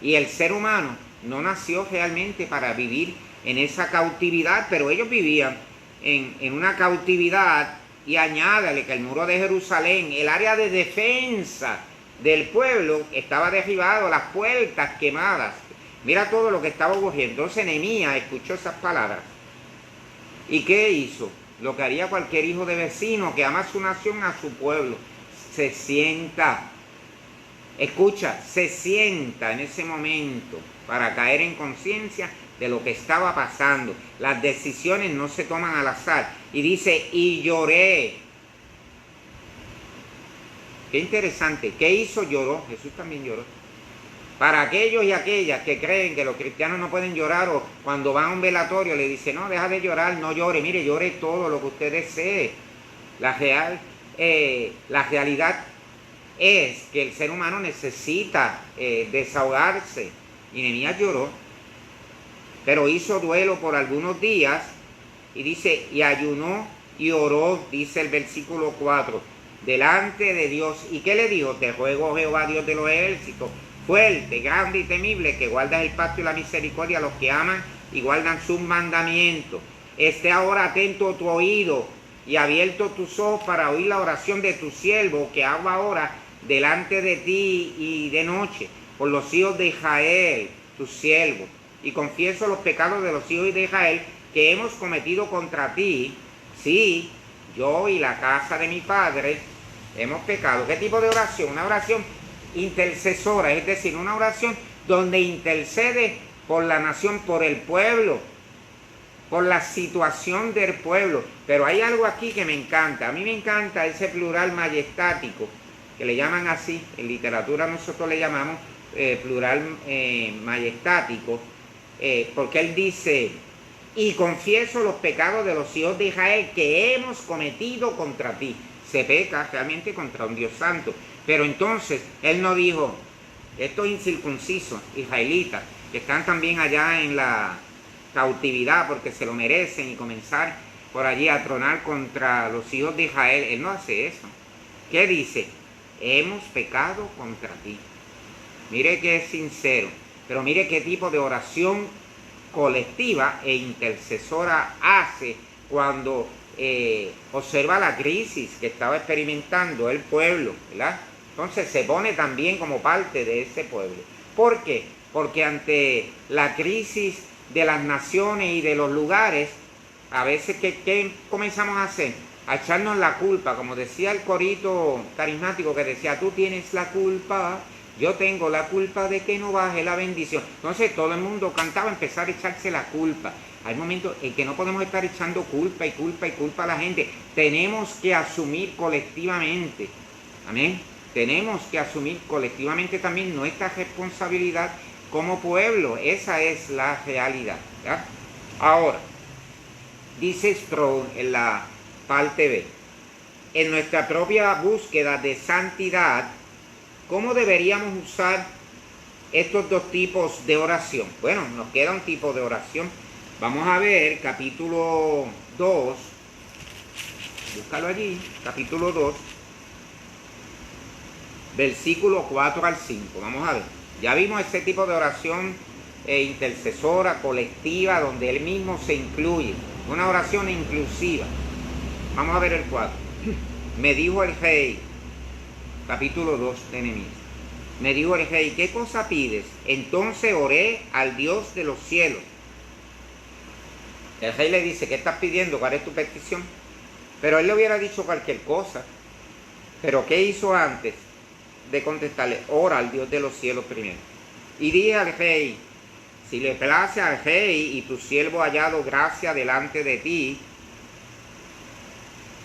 S2: y el ser humano no nació realmente para vivir en esa cautividad, pero ellos vivían en una cautividad, y añádale que el muro de Jerusalén, el área de defensa del pueblo, estaba derribado, las puertas quemadas. Mira todo lo que estaba ocurriendo. Entonces Nehemías escuchó esas palabras. ¿Y qué hizo? Lo que haría cualquier hijo de vecino que ama a su nación, a su pueblo. Se sienta. Escucha, se sienta en ese momento para caer en conciencia de lo que estaba pasando. Las decisiones no se toman al azar. Y dice, y lloré. Qué interesante. ¿Qué hizo? Lloró. Jesús también lloró. Para aquellos y aquellas que creen que los cristianos no pueden llorar, o cuando van a un velatorio le dicen, no, deja de llorar, no llore. Mire, llore todo lo que usted desee. La realidad es que el ser humano necesita desahogarse. Y Nehemías lloró, pero hizo duelo por algunos días, y dice, y ayunó y oró, dice el versículo 4, delante de Dios. ¿Y qué le dijo? Te ruego, Jehová, Dios de los ejércitos, fuerte, grande y temible, que guardas el pacto y la misericordia a los que aman y guardan sus mandamientos. Esté ahora atento tu oído y abierto tus ojos para oír la oración de tu siervo, que habla ahora delante de ti y de noche, por los hijos de Israel, tu siervo, y confieso los pecados de los hijos de Israel que hemos cometido contra ti. Sí, yo y la casa de mi padre hemos pecado. ¿Qué tipo de oración? Una oración intercesora, es decir, una oración donde intercede por la nación, por el pueblo, por la situación del pueblo. Pero hay algo aquí que me encanta. A mí me encanta ese plural majestático, que le llaman así. En literatura nosotros le llamamos plural majestático, porque él dice, y confieso los pecados de los hijos de Israel que hemos cometido contra ti. Se peca realmente contra un Dios santo. Pero entonces él no dijo, estos incircuncisos israelitas, que están también allá en la cautividad porque se lo merecen, y comenzar por allí a tronar contra los hijos de Israel. Él no hace eso. ¿Qué dice? Hemos pecado contra ti. Mire que es sincero, pero mire qué tipo de oración colectiva e intercesora hace cuando observa la crisis que estaba experimentando el pueblo, ¿verdad? Entonces se pone también como parte de ese pueblo. ¿Por qué? Porque ante la crisis de las naciones y de los lugares, a veces, ¿qué comenzamos a hacer? A echarnos la culpa, como decía el corito carismático que decía, tú tienes la culpa, yo tengo la culpa de que no baje la bendición. Entonces todo el mundo cantaba, empezar a echarse la culpa. Hay momentos en que no podemos estar echando culpa y culpa y culpa a la gente. Tenemos que asumir colectivamente, amén, tenemos que asumir colectivamente también nuestra responsabilidad como pueblo. Esa es la realidad, ¿ya? Ahora, dice Strauss en la parte B, en nuestra propia búsqueda de santidad, ¿cómo deberíamos usar estos dos tipos de oración? Bueno, nos queda un tipo de oración. Vamos a ver capítulo 2, búscalo allí, capítulo 2, versículo 4 al 5. Vamos a ver. Ya vimos ese tipo de oración intercesora, colectiva, donde él mismo se incluye. Una oración inclusiva. Vamos a ver el 4. Me dijo el rey, capítulo 2 de Nehemías. Me dijo el rey, ¿qué cosa pides? Entonces oré al Dios de los cielos. El rey le dice, ¿qué estás pidiendo? ¿Cuál es tu petición? Pero él le hubiera dicho cualquier cosa. Pero ¿qué hizo antes de contestarle? Ora al Dios de los cielos primero. Y dije al rey, si le place al rey y tu siervo ha hallado gracia delante de ti,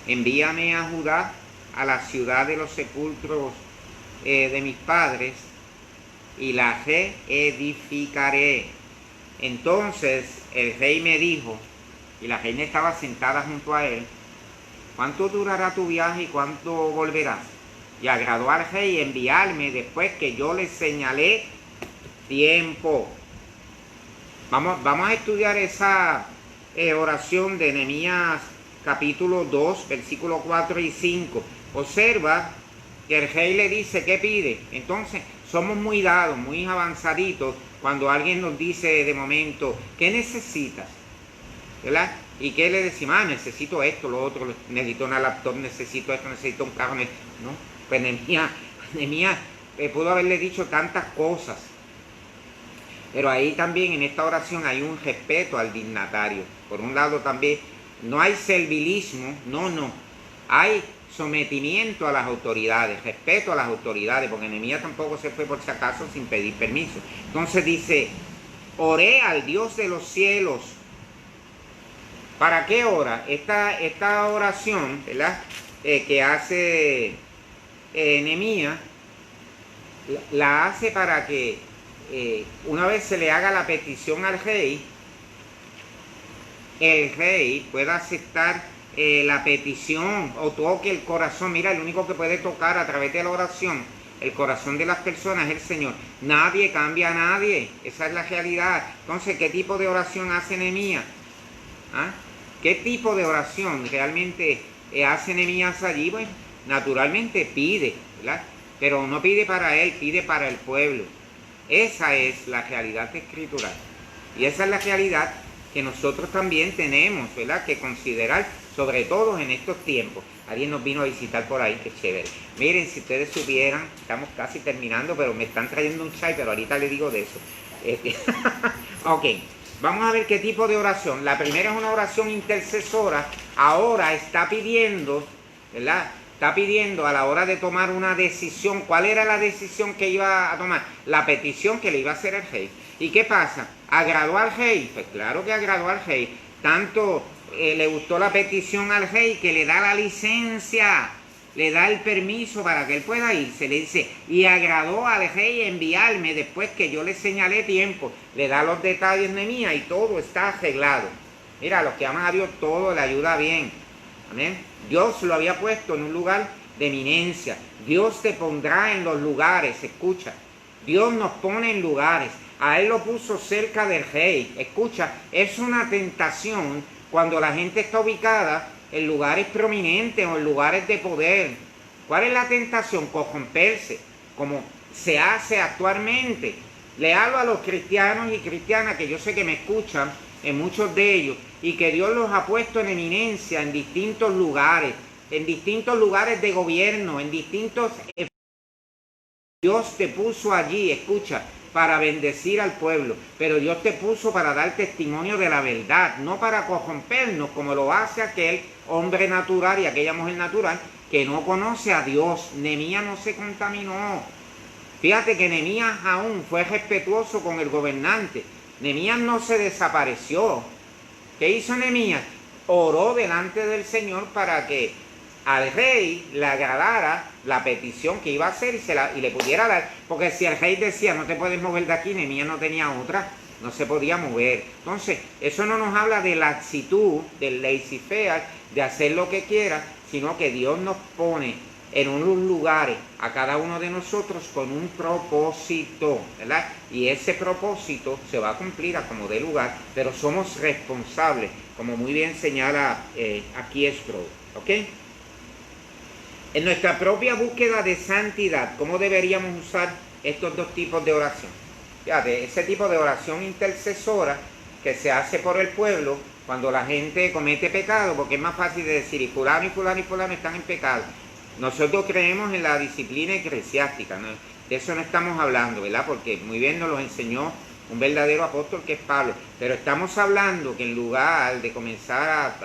S2: envíame a Judá, a la ciudad de los sepulcros de mis padres, y la reedificaré. Entonces el rey me dijo, y la reina estaba sentada junto a él, ¿cuánto durará tu viaje y cuánto volverás? Y agradó al rey enviarme después que yo le señalé tiempo. Vamos a estudiar esa oración de Nehemías capítulo 2, versículos 4 y 5. Observa que el rey le dice, ¿qué pide? Entonces, somos muy dados, muy avanzaditos, cuando alguien nos dice de momento, ¿qué necesitas? ¿Verdad? ¿Y qué le decimos? Necesito esto, lo otro, necesito una laptop, necesito esto, necesito un carro, ¿no? Pues Nehemías pudo haberle dicho tantas cosas. Pero ahí también en esta oración hay un respeto al dignatario. Por un lado también no hay servilismo, no. Hay sometimiento a las autoridades, respeto a las autoridades, porque Nehemías tampoco se fue por si acaso sin pedir permiso. Entonces dice, oré al Dios de los cielos. ¿Para qué ora? Esta oración, ¿verdad? Que hace Nehemías, la hace para que una vez se le haga la petición al rey, el rey pueda aceptar la petición o toque el corazón. Mira, el único que puede tocar a través de la oración el corazón de las personas es el Señor. Nadie cambia a nadie, esa es la realidad. Entonces, ¿qué tipo de oración hace Nehemías? ¿Ah? ¿Qué tipo de oración realmente hace Nehemías allí? Bueno, naturalmente pide, ¿verdad? Pero no pide para él, pide para el pueblo. Esa es la realidad escritural. Y esa es la realidad que nosotros también tenemos, ¿verdad?, que considerar, sobre todo en estos tiempos. Alguien nos vino a visitar por ahí, qué chévere. Miren, si ustedes supieran, estamos casi terminando, pero me están trayendo un chai, pero ahorita les digo de eso. Ok, vamos a ver qué tipo de oración. La primera es una oración intercesora. Ahora está pidiendo, ¿verdad? Está pidiendo a la hora de tomar una decisión. ¿Cuál era la decisión que iba a tomar? La petición que le iba a hacer el rey. ¿Y qué pasa? ¿Agradó al rey? Pues claro que agradó al rey. Tanto le gustó la petición al rey que le da la licencia, le da el permiso para que él pueda irse. Le dice, y agradó al rey enviarme después que yo le señalé tiempo. Le da los detalles Nehemías y todo está arreglado. Mira, los que aman a Dios todo le ayuda bien. Amén. Dios lo había puesto en un lugar de eminencia. Dios te pondrá en los lugares, escucha. Dios nos pone en lugares. A él lo puso cerca del rey. Escucha, es una tentación cuando la gente está ubicada en lugares prominentes o en lugares de poder. ¿Cuál es la tentación? Corromperse, como se hace actualmente. Le hablo a los cristianos y cristianas que yo sé que me escuchan, en muchos de ellos, y que Dios los ha puesto en eminencia en distintos lugares de gobierno, en distintos... Dios te puso allí, escucha, para bendecir al pueblo, pero Dios te puso para dar testimonio de la verdad, no para corrompernos como lo hace aquel hombre natural y aquella mujer natural que no conoce a Dios. Nehemías no se contaminó. Fíjate que Nehemías aún fue respetuoso con el gobernante. Nehemías no se desapareció. ¿Qué hizo Nehemías? Oró delante del Señor para que al rey le agradara la petición que iba a hacer y le pudiera dar, porque si el rey decía no te puedes mover de aquí, Nehemías no tenía otra, no se podía mover. Entonces, eso no nos habla de la actitud del laissez-faire, de hacer lo que quiera, sino que Dios nos pone en unos lugares a cada uno de nosotros con un propósito, ¿verdad? Y ese propósito se va a cumplir a como dé lugar, pero somos responsables, como muy bien señala aquí Sproul, ¿ok? En nuestra propia búsqueda de santidad, ¿cómo deberíamos usar estos dos tipos de oración? Fíjate, ese tipo de oración intercesora que se hace por el pueblo cuando la gente comete pecado, porque es más fácil de decir, y fulano y fulano y fulano están en pecado. Nosotros creemos en la disciplina eclesiástica, ¿no? De eso no estamos hablando, ¿verdad? Porque muy bien nos lo enseñó un verdadero apóstol que es Pablo. Pero estamos hablando que en lugar de comenzar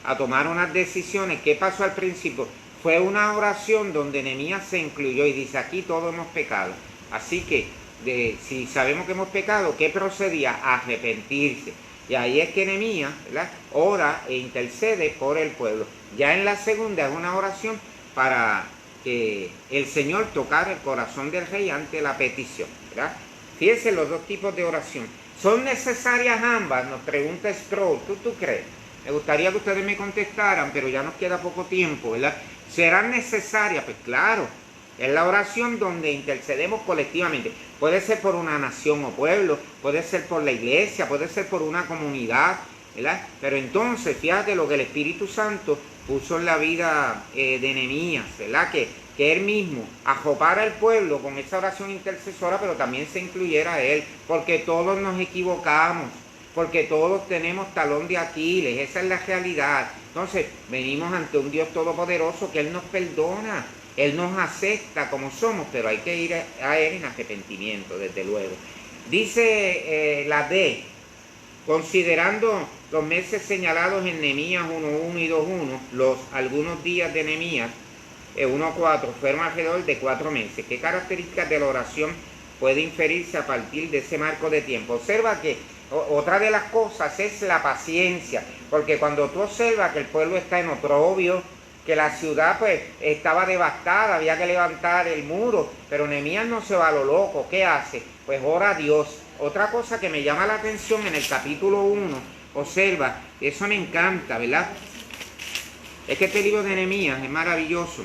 S2: a tomar unas decisiones, ¿qué pasó al principio? Fue una oración donde Nehemías se incluyó y dice, aquí todos hemos pecado. Así que, si sabemos que hemos pecado, ¿qué procedía? Arrepentirse. Y ahí es que Nehemías, ¿verdad?, ora e intercede por el pueblo. Ya en la segunda es una oración para que el Señor tocara el corazón del rey ante la petición, ¿verdad? Fíjense los dos tipos de oración. ¿Son necesarias ambas? Nos pregunta Sproul. ¿Tú crees? Me gustaría que ustedes me contestaran, pero ya nos queda poco tiempo, ¿verdad? ¿Serán necesarias? Pues claro, es la oración donde intercedemos colectivamente. Puede ser por una nación o pueblo, puede ser por la iglesia, puede ser por una comunidad, ¿verdad? Pero entonces, fíjate lo que el Espíritu Santo puso en la vida de Nehemías, ¿verdad? Que él mismo ajopara al pueblo con esa oración intercesora, pero también se incluyera a él, porque todos nos equivocamos, porque todos tenemos talón de Aquiles, esa es la realidad. Entonces, venimos ante un Dios todopoderoso que Él nos perdona, Él nos acepta como somos, pero hay que ir a Él en arrepentimiento, desde luego. Dice la D, considerando los meses señalados en Nehemías 1.1 y 2.1, algunos días de Nehemías 1.4 fueron alrededor de 4 meses. ¿Qué características de la oración puede inferirse a partir de ese marco de tiempo? Observa que otra de las cosas es la paciencia, porque cuando tú observas que el pueblo está en oprobio, que la ciudad pues estaba devastada, había que levantar el muro, pero Nehemías no se va a lo loco. ¿Qué hace? Pues ora a Dios. Otra cosa que me llama la atención en el capítulo 1, observa, eso me encanta, ¿verdad? Es que este libro de Nehemías es maravilloso.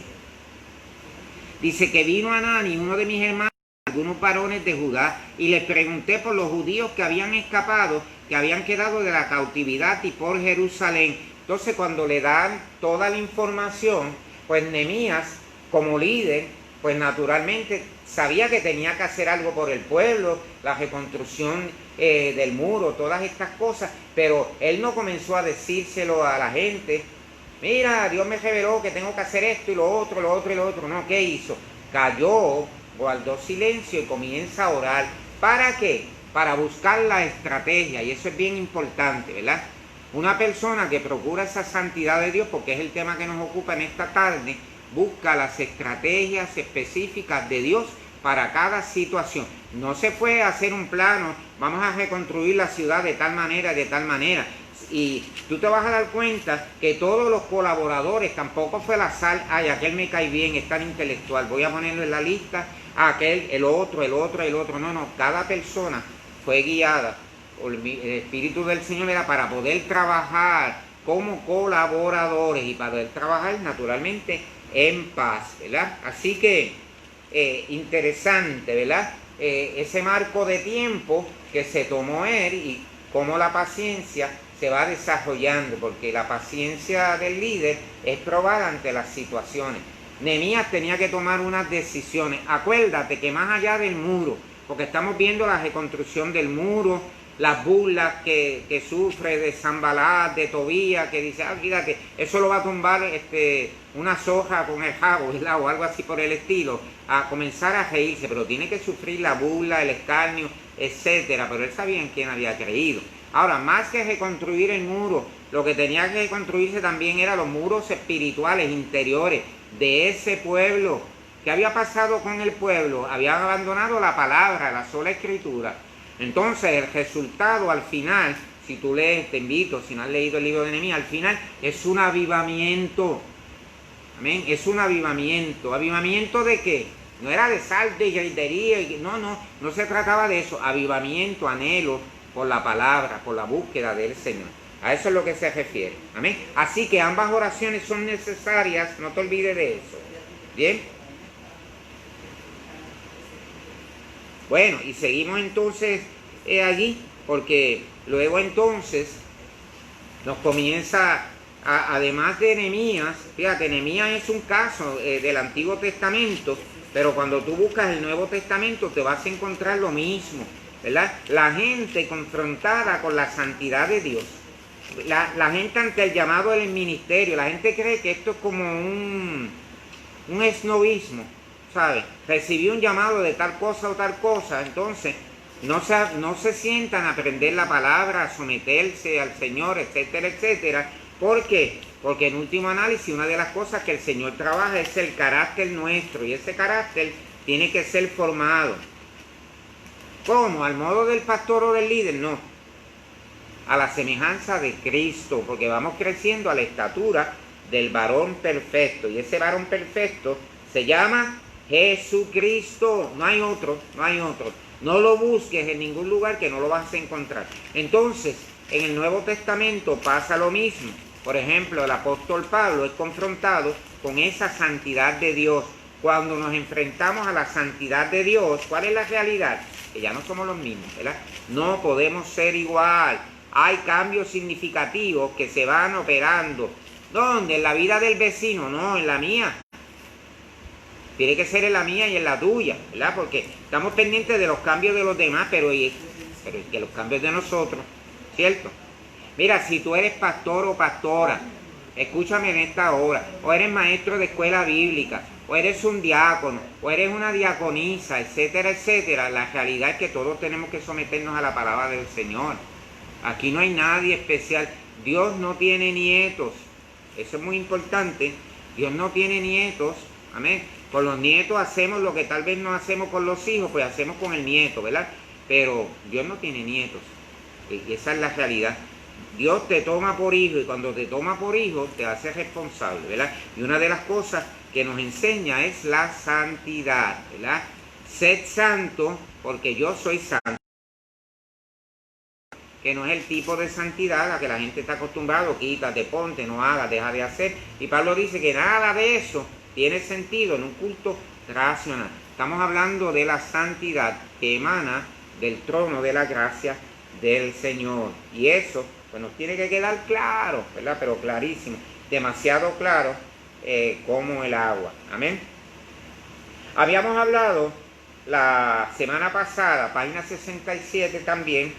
S2: Dice que vino Anani, uno de mis hermanos, algunos varones de Judá, y les pregunté por los judíos que habían escapado, que habían quedado de la cautividad y por Jerusalén. Entonces, cuando le dan toda la información, pues Nehemías, como líder, pues naturalmente sabía que tenía que hacer algo por el pueblo, la reconstrucción del muro, todas estas cosas, pero él no comenzó a decírselo a la gente. Mira, Dios me reveló que tengo que hacer esto y lo otro, lo otro y lo otro. No, ¿qué hizo? Calló, guardó silencio y comienza a orar. ¿Para qué? para buscar la estrategia, y eso es bien importante, ¿verdad? Una persona que procura esa santidad de Dios, porque es el tema que nos ocupa en esta tarde, busca las estrategias específicas de Dios para cada situación. No se fue a hacer un plano, vamos a reconstruir la ciudad de tal manera, de tal manera. Y tú te vas a dar cuenta que todos los colaboradores, tampoco fue la sal, ay, aquel me cae bien, es tan intelectual, voy a ponerlo en la lista, aquel, el otro. No, cada persona fue guiada por el Espíritu del Señor era para poder trabajar como colaboradores y para poder trabajar naturalmente en paz, ¿verdad? Así que interesante, ¿verdad? Ese marco de tiempo que se tomó él y cómo la paciencia se va desarrollando, porque la paciencia del líder es probada ante las situaciones. Nehemías tenía que tomar unas decisiones. Acuérdate que más allá del muro, porque estamos viendo la reconstrucción del muro, las burlas que sufre de Sanbalat, de Tobías, que dice, fíjate, eso lo va a tumbar una soja con el jabo, ¿verdad? O algo así por el estilo, a comenzar a reírse, pero tiene que sufrir la burla, el escarnio, etcétera, pero él sabía en quién había creído. Ahora, más que reconstruir el muro, lo que tenía que reconstruirse también eran los muros espirituales, interiores, de ese pueblo. ¿Qué había pasado con el pueblo? Habían abandonado la palabra, la sola escritura. Entonces el resultado al final, si tú lees, te invito, si no has leído el libro de Nehemías, al final es un avivamiento. Amén, es un avivamiento. ¿Avivamiento de qué? No era de salto y gritería, no se trataba de eso. Avivamiento, anhelo por la palabra, por la búsqueda del Señor. A eso es lo que se refiere. Amén. Así que ambas oraciones son necesarias, no te olvides de eso. Bien. Bueno, y seguimos entonces allí, porque luego entonces nos comienza, además de Nehemías, fíjate, Nehemías es un caso del Antiguo Testamento, pero cuando tú buscas el Nuevo Testamento te vas a encontrar lo mismo, ¿verdad? La gente confrontada con la santidad de Dios, la gente ante el llamado del ministerio, la gente cree que esto es como un esnovismo, ¿sabes? Recibí un llamado de tal cosa o tal cosa, entonces no se sientan a aprender la palabra, a someterse al Señor, etcétera, etcétera. ¿Por qué? Porque en último análisis una de las cosas que el Señor trabaja es el carácter nuestro, y ese carácter tiene que ser formado. ¿Cómo? ¿Al modo del pastor o del líder? No. A la semejanza de Cristo, porque vamos creciendo a la estatura del varón perfecto, y ese varón perfecto se llama Jesucristo. No hay otro. No lo busques en ningún lugar, que no lo vas a encontrar. Entonces, en el Nuevo Testamento pasa lo mismo. Por ejemplo, el apóstol Pablo es confrontado con esa santidad de Dios. Cuando nos enfrentamos a la santidad de Dios, ¿cuál es la realidad? Que ya no somos los mismos, ¿verdad? No podemos ser igual. Hay cambios significativos que se van operando. ¿Dónde? ¿En la vida del vecino? No, en la mía. Tiene que ser en la mía y en la tuya, ¿verdad? Porque estamos pendientes de los cambios de los demás, pero es que los cambios de nosotros, ¿cierto? Mira, si tú eres pastor o pastora, escúchame en esta hora, o eres maestro de escuela bíblica, o eres un diácono, o eres una diaconisa, etcétera, etcétera, la realidad es que todos tenemos que someternos a la palabra del Señor. Aquí no hay nadie especial. Dios no tiene nietos. Eso es muy importante. Dios no tiene nietos. Amén. Con los nietos hacemos lo que tal vez no hacemos con los hijos, pues hacemos con el nieto, ¿verdad? Pero Dios no tiene nietos. Y esa es la realidad. Dios te toma por hijo, y cuando te toma por hijo te hace responsable, ¿verdad? Y una de las cosas que nos enseña es la santidad, ¿verdad? Sed santo porque yo soy santo. Que no es el tipo de santidad a que la gente está acostumbrado, quítate, ponte, no hagas, deja de hacer. Y Pablo dice que nada de eso tiene sentido en un culto racional. Estamos hablando de la santidad que emana del trono de la gracia del Señor. Y eso pues nos tiene que quedar claro, ¿verdad? Pero clarísimo, demasiado claro como el agua. Amén. Habíamos hablado la semana pasada, página 67 también,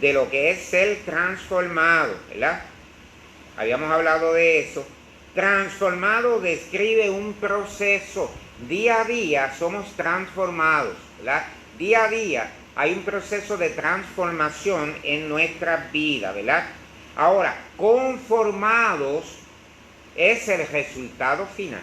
S2: de lo que es ser transformado, ¿verdad? Habíamos hablado de eso. Transformado describe un proceso. Día a día somos transformados, ¿verdad? Día a día hay un proceso de transformación en nuestra vida, ¿verdad? Ahora, conformados es el resultado final.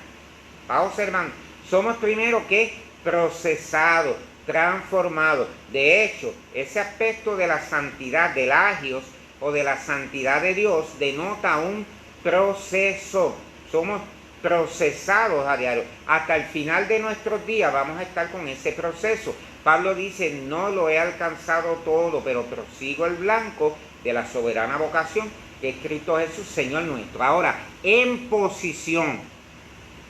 S2: Vamos observando, somos primero que procesados, transformados. De hecho, ese aspecto de la santidad, del agios o de la santidad de Dios, denota un proceso. Somos procesados a diario. Hasta el final de nuestros días vamos a estar con ese proceso. Pablo dice, no lo he alcanzado todo, pero prosigo el blanco de la soberana vocación que es Cristo Jesús, Señor nuestro. Ahora, en posición,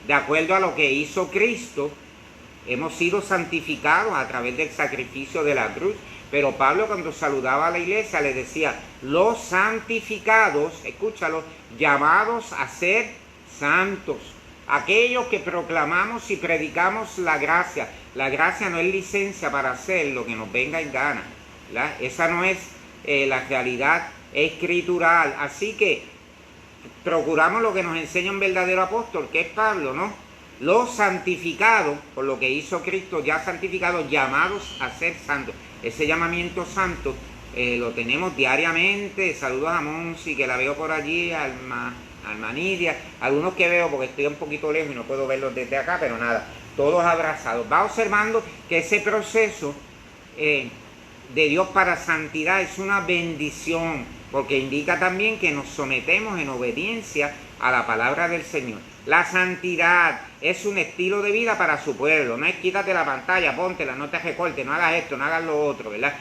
S2: de acuerdo a lo que hizo Cristo, hemos sido santificados a través del sacrificio de la cruz. Pero Pablo, cuando saludaba a la iglesia, le decía, los santificados, escúchalo, llamados a ser santos. Aquellos que proclamamos y predicamos la gracia. La gracia no es licencia para hacer lo que nos venga en gana, ¿verdad? Esa no es la realidad escritural. Así que procuramos lo que nos enseña un verdadero apóstol, que es Pablo, ¿no? Los santificados, por lo que hizo Cristo, ya santificados, llamados a ser santos. Ese llamamiento santo lo tenemos diariamente. Saludos a Monsi, que la veo por allí, Alma Nidia, algunos que veo porque estoy un poquito lejos y no puedo verlos desde acá, pero nada, todos abrazados. Va observando que ese proceso de Dios para santidad es una bendición, porque indica también que nos sometemos en obediencia a la palabra del Señor. La santidad es un estilo de vida para su pueblo. No es quítate la pantalla, póntela, no te recortes, no hagas esto, no hagas lo otro, ¿verdad?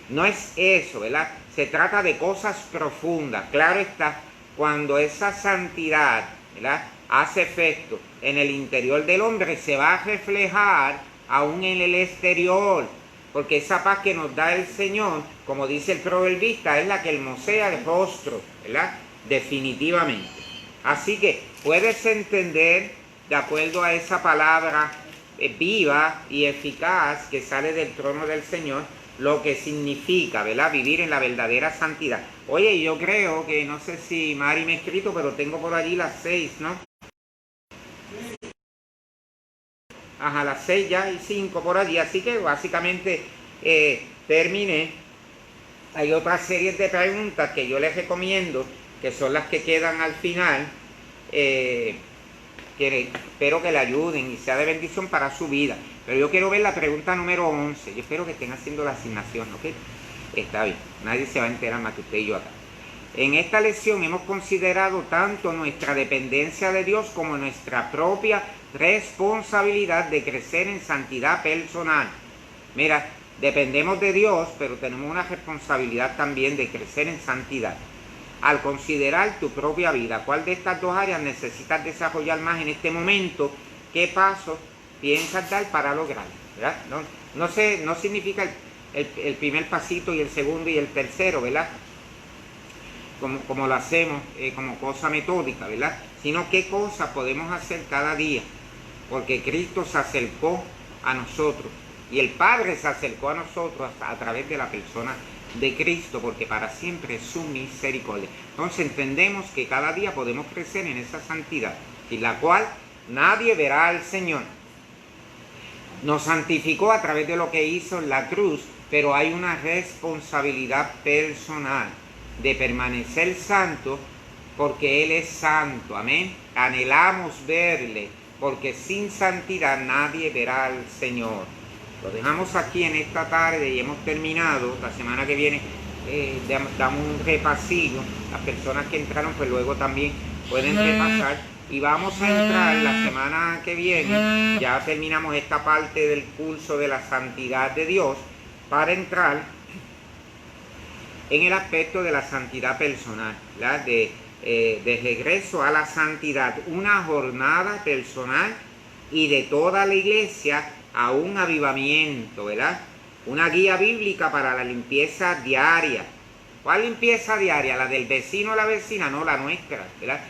S2: No es eso, ¿verdad? Se trata de cosas profundas. Claro está, cuando esa santidad, ¿verdad?, hace efecto en el interior del hombre, se va a reflejar aún en el exterior. Porque esa paz que nos da el Señor, como dice el proverbista, es la que hermosea el rostro, ¿verdad? Definitivamente. Así que puedes entender, de acuerdo a esa palabra viva y eficaz que sale del trono del Señor, lo que significa, ¿verdad?, vivir en la verdadera santidad. Oye, yo creo que, no sé si Mari me ha escrito, pero tengo por allí las 6, ¿no? Ajá, las 6 ya y 5 por allí, así que básicamente terminé. Hay otras series de preguntas que yo les recomiendo, que son las que quedan al final, que espero que le ayuden y sea de bendición para su vida. Pero yo quiero ver la pregunta número 11. Yo espero que estén haciendo la asignación, ¿ok? Está bien, nadie se va a enterar más que usted y yo acá. En esta lección hemos considerado tanto nuestra dependencia de Dios como nuestra propia responsabilidad de crecer en santidad personal. Mira, dependemos de Dios, pero tenemos una responsabilidad también de crecer en santidad. Al considerar tu propia vida, ¿cuál de estas dos áreas necesitas desarrollar más en este momento? ¿Qué pasos piensas dar para lograrlo? ¿Verdad? No significa el primer pasito y el segundo y el tercero, ¿verdad?, como lo hacemos como cosa metódica, ¿verdad?, sino qué cosas podemos hacer cada día, porque Cristo se acercó a nosotros y el Padre se acercó a nosotros a través de la persona de Cristo, porque para siempre es su misericordia. Entonces entendemos que cada día podemos crecer en esa santidad, sin la cual nadie verá al Señor. Nos santificó a través de lo que hizo en la cruz, pero hay una responsabilidad personal de permanecer santo, porque Él es santo, amén. Anhelamos verle, porque sin santidad nadie verá al Señor. Lo dejamos aquí en esta tarde y hemos terminado. La semana que viene damos un repasillo. Las personas que entraron pues luego también pueden repasar. Y vamos a entrar la semana que viene, ya terminamos esta parte del curso de la santidad de Dios, para entrar en el aspecto de la santidad personal, ¿verdad? De regreso a la santidad, una jornada personal y de toda la iglesia a un avivamiento, ¿verdad? Una guía bíblica para la limpieza diaria. ¿Cuál limpieza diaria? ¿La del vecino o la vecina? No, la nuestra, ¿verdad?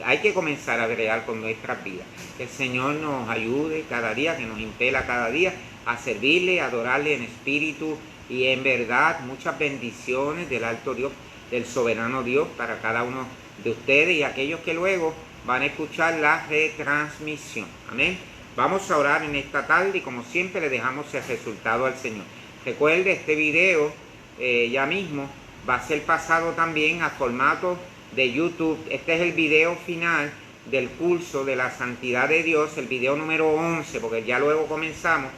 S2: Hay que comenzar a bregar con nuestras vidas. Que el Señor nos ayude cada día, que nos impela cada día a servirle, a adorarle en espíritu y en verdad. Muchas bendiciones del alto Dios, del soberano Dios, para cada uno de ustedes y aquellos que luego van a escuchar la retransmisión. Amén. Vamos a orar en esta tarde y como siempre le dejamos el resultado al Señor. Recuerde, este video ya mismo va a ser pasado también a formato de YouTube. Este es el video final del curso de la santidad de Dios, el video número 11, porque ya luego comenzamos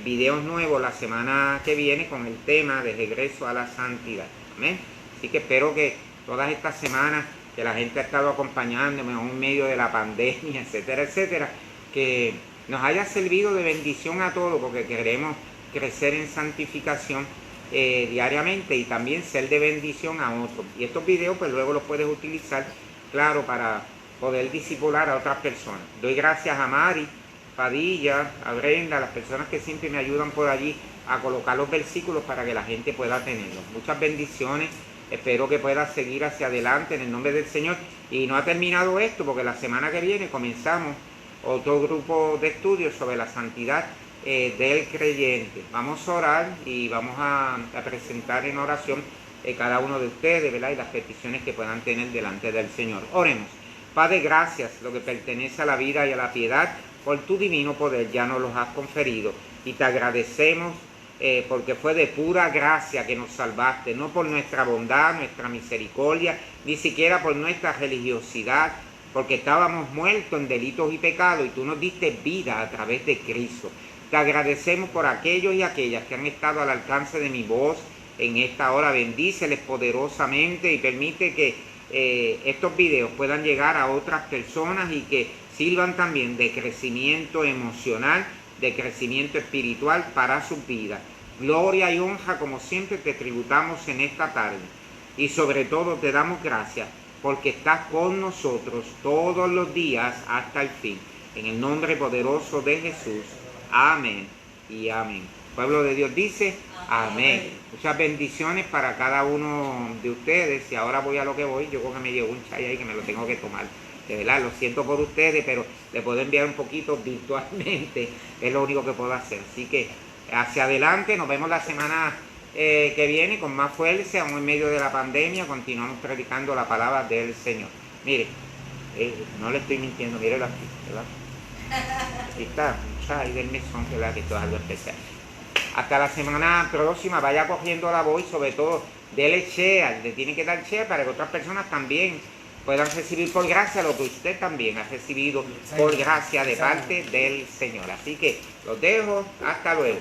S2: videos nuevos la semana que viene con el tema de regreso a la santidad. Amén. Así que espero que todas estas semanas que la gente ha estado acompañándome en medio de la pandemia, etcétera, etcétera, que nos haya servido de bendición a todos, porque queremos crecer en santificación diariamente y también ser de bendición a otros. Y estos videos pues luego los puedes utilizar, claro, para poder discipular a otras personas. Doy gracias a Mari Padilla, a Brenda, a las personas que siempre me ayudan por allí a colocar los versículos para que la gente pueda tenerlos. Muchas bendiciones, espero que pueda seguir hacia adelante en el nombre del Señor. Y no ha terminado esto, porque la semana que viene comenzamos otro grupo de estudios sobre la santidad del creyente. Vamos a orar y vamos a presentar en oración cada uno de ustedes, ¿verdad? Y las peticiones que puedan tener delante del Señor. Oremos. Padre, gracias, lo que pertenece a la vida y a la piedad, por tu divino poder ya nos los has conferido. Y te agradecemos porque fue de pura gracia que nos salvaste, no por nuestra bondad, nuestra misericordia, ni siquiera por nuestra religiosidad, porque estábamos muertos en delitos y pecados y tú nos diste vida a través de Cristo. Te agradecemos por aquellos y aquellas que han estado al alcance de mi voz en esta hora. Bendíceles poderosamente y permite que estos videos puedan llegar a otras personas y que sirvan también de crecimiento emocional, de crecimiento espiritual para sus vidas. Gloria y honra como siempre te tributamos en esta tarde. Y sobre todo te damos gracias porque estás con nosotros todos los días hasta el fin. En el nombre poderoso de Jesús. Amén y amén. El pueblo de Dios dice amén. Muchas bendiciones para cada uno de ustedes. Y ahora voy a lo que voy. Yo creo que me llegó un chai ahí que me lo tengo que tomar. De verdad, lo siento por ustedes, pero le puedo enviar un poquito virtualmente. Es lo único que puedo hacer. Así que hacia adelante, nos vemos la semana que viene con más fuerza, aún en medio de la pandemia. Continuamos predicando la palabra del Señor. Mire, no le estoy mintiendo, mírelo aquí, ¿verdad? Aquí está, un chai del mesón, ¿verdad? Que esto es algo especial. Hasta la semana próxima, vaya cogiendo la voz y sobre todo, dele share, le tiene que dar share para que otras personas también puedan recibir por gracia lo que usted también ha recibido por gracia de parte del Señor. Así que los dejo, hasta luego.